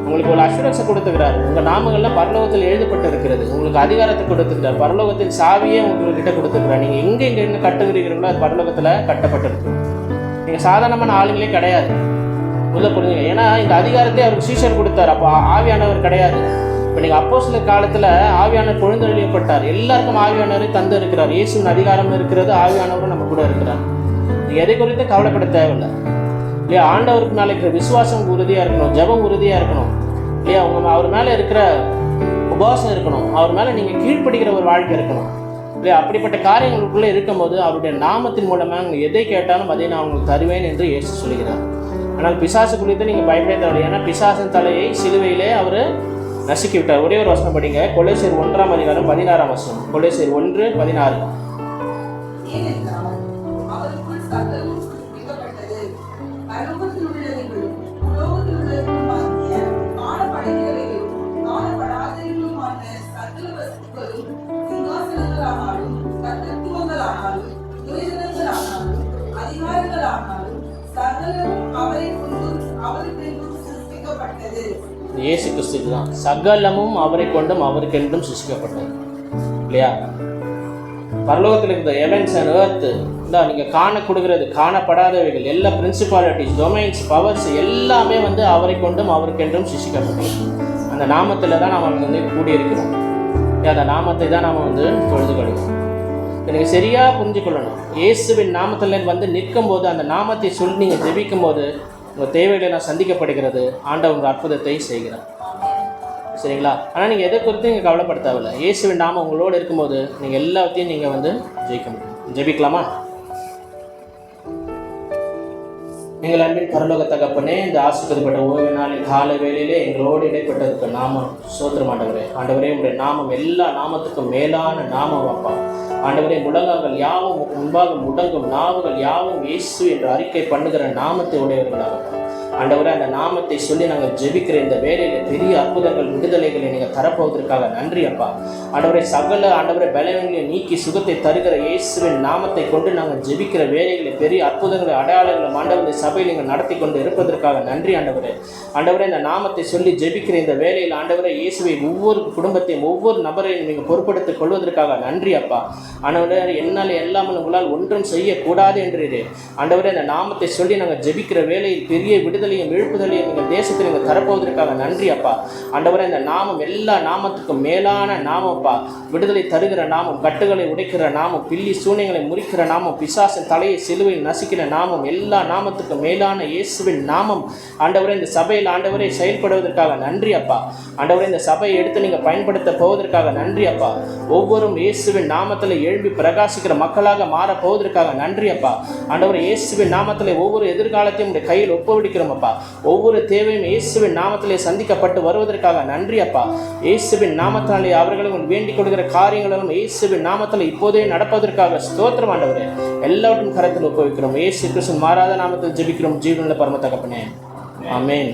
உங்களுக்கு ஒரு அஷூரன்ஸை கொடுத்துக்கிறாரு. உங்கள் நாமங்கள்லாம் பரலோகத்தில் எழுதப்பட்டு இருக்கிறது. உங்களுக்கு அதிகாரத்தை கொடுத்துக்கிறார். பரலோகத்தின் சாவியே உங்கள்கிட்ட கொடுத்துக்கிறார். நீங்கள் எங்கே கட்டுகிறீர்களோ அது பரலோகத்தில் கட்டப்பட்டிருக்கு. நீங்கள் சாதாரணமான ஆளுங்களே கிடையாது. முதல்ல புரிஞ்சுங்க. ஏன்னா இந்த அதிகாரத்தை அவருக்கு சீஷர் கொடுத்தார். அப்போ ஆவியானவர் கிடையாது. இப்போ நீங்கள் அப்போஸ்தலர் காலத்தில் ஆவியானவர் பொழுந்தொழியப்பட்டார். எல்லாருக்கும் ஆவியானவரை தந்து இருக்கிறார். இயேசுவின் அதிகாரம் இருக்கிறது, ஆவியானவரும் நம்ம கூட இருக்கிறார். நீங்கள் எதை குறித்து கவலைப்பட தேவையில்லை இல்லையா? ஆண்டவருக்கு மேலே இருக்கிற விசுவாசம் உறுதியாக இருக்கணும், ஜெபம் உறுதியாக இருக்கணும் இல்லையா? அவர் மேலே இருக்கிற உபவாசம் இருக்கணும், அவர் மேலே நீங்கள் கீழ்ப்படுகிற ஒரு வாழ்க்கை இருக்கணும் இல்லையா? அப்படிப்பட்ட காரியங்களுக்குள்ளே இருக்கும்போது அவருடைய நாமத்தின் மூலமாக நீங்கள் எதை கேட்டாலும் அதை நான் உங்களுக்கு தருவேன் என்று இயேசு சொல்கிறார். ஆனால் பிசாசு குறித்து நீங்கள் பயப்பட தேவை. ஏன்னா பிசாசின் தலையை சிலுவையிலே அவர் நசுக்கி விட்டார். ஒரே ஒரு வசனம் படிங்க. கொலோசியர் 1:16. கொலோசியர் 1:16. இயேசு கிறிஸ்து தான் சகலமும் அவரை கொண்டும் அவருக்கென்றும் சிருஷ்டிக்கப்பட்டது இல்லையா? பரலோகத்தில் இருக்கிற ஹெவன்ஸ் அண்ட் எர்த் தான் நீங்கள் காண கொடுக்கிறது, காணப்படாதவைகள், எல்லா பிரின்சிபாலிட்டிஸ், டொமைன்ஸ், பவர்ஸ் எல்லாமே அவரை கொண்டும் அவருக்கென்றும் சிருஷ்டிக்கப்பட்டது. அந்த நாமத்தில் தான் நாம் கூடியிருக்கிறோம். அந்த நாமத்தை தான் நாம் தொழுது கொள்கிறோம். நீங்கள் சரியாக புரிஞ்சுக்கொள்ளணும். இயேசுவின் நாமத்தில் நிற்கும் போது அந்த நாமத்தை சொல்லி நீங்கள் ஜெபிக்கும் போது உங்கள் தேவைகளை நான் சந்திக்கப்படுகிறது. ஆண்டவர் உங்கள் அற்புதத்தை செய்கிறார். சரிங்களா? ஆனால் நீங்கள் எதை குறித்து நீங்கள் கவலைப்பட தேவையில்லை. இயேசுவின் நாமம் உங்களோடு இருக்கும்போது நீங்கள் எல்லாத்தையும் நீங்கள் ஜெயிக்க முடியும். ஜெபிக்கலாமா? எங்கள் அன்பின் பரலோக தகப்பனே, இந்த ஆசீர்வதிக்கப்பட்ட ஓய்வு நாளின் காலை வேளையிலே எங்களோடு இடைப்பட்டதுக்கு நாமம் சோத்திரம் ஆண்டவரே. ஆண்டவரே, உங்களுடைய நாமம் எல்லா நாமத்துக்கும் மேலான நாமம் அப்பா. ஆண்டவரே, முழங்கால்கள் யாவும் முன்பாக முடங்கும், நாவுகள் யாவும் இயேசு என்று அறிக்கை பண்ணுகிற நாமத்தை உடையவர்களாக ஆண்டவரே, அந்த நாமத்தை சொல்லி நாங்கள் ஜெபிக்கிற இந்த வேலையில் பெரிய அற்புதங்கள், விடுதலைகளை நீங்கள் தரப்போவதற்காக நன்றி அப்பா. ஆண்டவரே, சகல ஆண்டவரை பலவீனங்களை நீக்கி சுகத்தை தருகிற இயேசுவின் நாமத்தை கொண்டு நாங்கள் ஜெபிக்கிற வேலைகளை பெரிய அற்புதங்களை, அடையாளங்களை ஆண்டவரை சபையில் நீங்கள் நடத்தி கொண்டு இருப்பதற்காக நன்றி ஆண்டவரே. ஆண்டவரே, இந்த நாமத்தை சொல்லி ஜெபிக்கிற இந்த வேலையில் ஆண்டவரே இயேசுவை ஒவ்வொரு குடும்பத்தையும் ஒவ்வொரு நபரையும் நீங்கள் பொறுப்படுத்திக் கொள்வதற்காக நன்றி அப்பா. ஆண்டவரே, என்னால் எல்லாமே உங்களால் ஒன்றும் செய்யக்கூடாது என்றீரே. ஆண்டவரே, இந்த நாமத்தை சொல்லி நாங்கள் ஜெபிக்கிற வேலையில் பெரிய விடுதலையும் எழுப்புதலையும் எங்கள் தேசத்தில் நீங்கள் தரப்போவதற்காக நன்றி அப்பா. ஆண்டவரே, இந்த நாமம் எல்லா நாமத்துக்கும் மேலான நாமம் அப்பா. விடுதலை தருகிற நாமம், கட்டுகளை உடைக்கிற நாமம், பில்லி சூனியங்களை முறிக்கிற நாமம், பிசாசின் தலையை சிலுவையில் நசுக்கிற நாமம், எல்லா நாமத்துக்கும் மேலான இயேசுவின் நாமம் ஆண்டவரே இந்த சபையில் ஆண்டவரை செயல்படுவதற்காக நன்றி அப்பா. ஆண்டவரே, இந்த சபையை எடுத்து நீங்கள் பயன்படுத்த போவதற்காக நன்றி அப்பா. ஒவ்வொரு இயேசுவின் நாமத்தில் எழுப்பி பிரகாசிக்கிற மக்களாக மாற போவதற்காக நன்றி அப்பா. ஆண்டவரே, இயேசுவின் நாமத்தில் ஒவ்வொரு எதிர்காலத்தையும் உடைய கையில் ஒப்புவிக்கிறோம் அப்பா. ஒவ்வொரு தேவையும் இயேசுவின் நாமத்திலே சந்திக்கப்பட்டு வருவதற்காக நன்றி அப்பா. இயேசுவின் நாமத்தினாலே அவர்களும் வேண்டிக் கொடுக்கிற காரியங்களும் இயேசுவின் நாமத்தில் இப்போதே நடப்பதற்காக ஸ்தோத்திரம் ஆண்டவரே. எல்லாவற்றும் கரத்தில் ஒப்புவிக்கிறோம். இயேசு கிறிஸ்து மாறாத நாமத்தில் ஜெபிக்கிறோம். ஜீவனுள்ள பரம தகப்பனே, ஆமென்.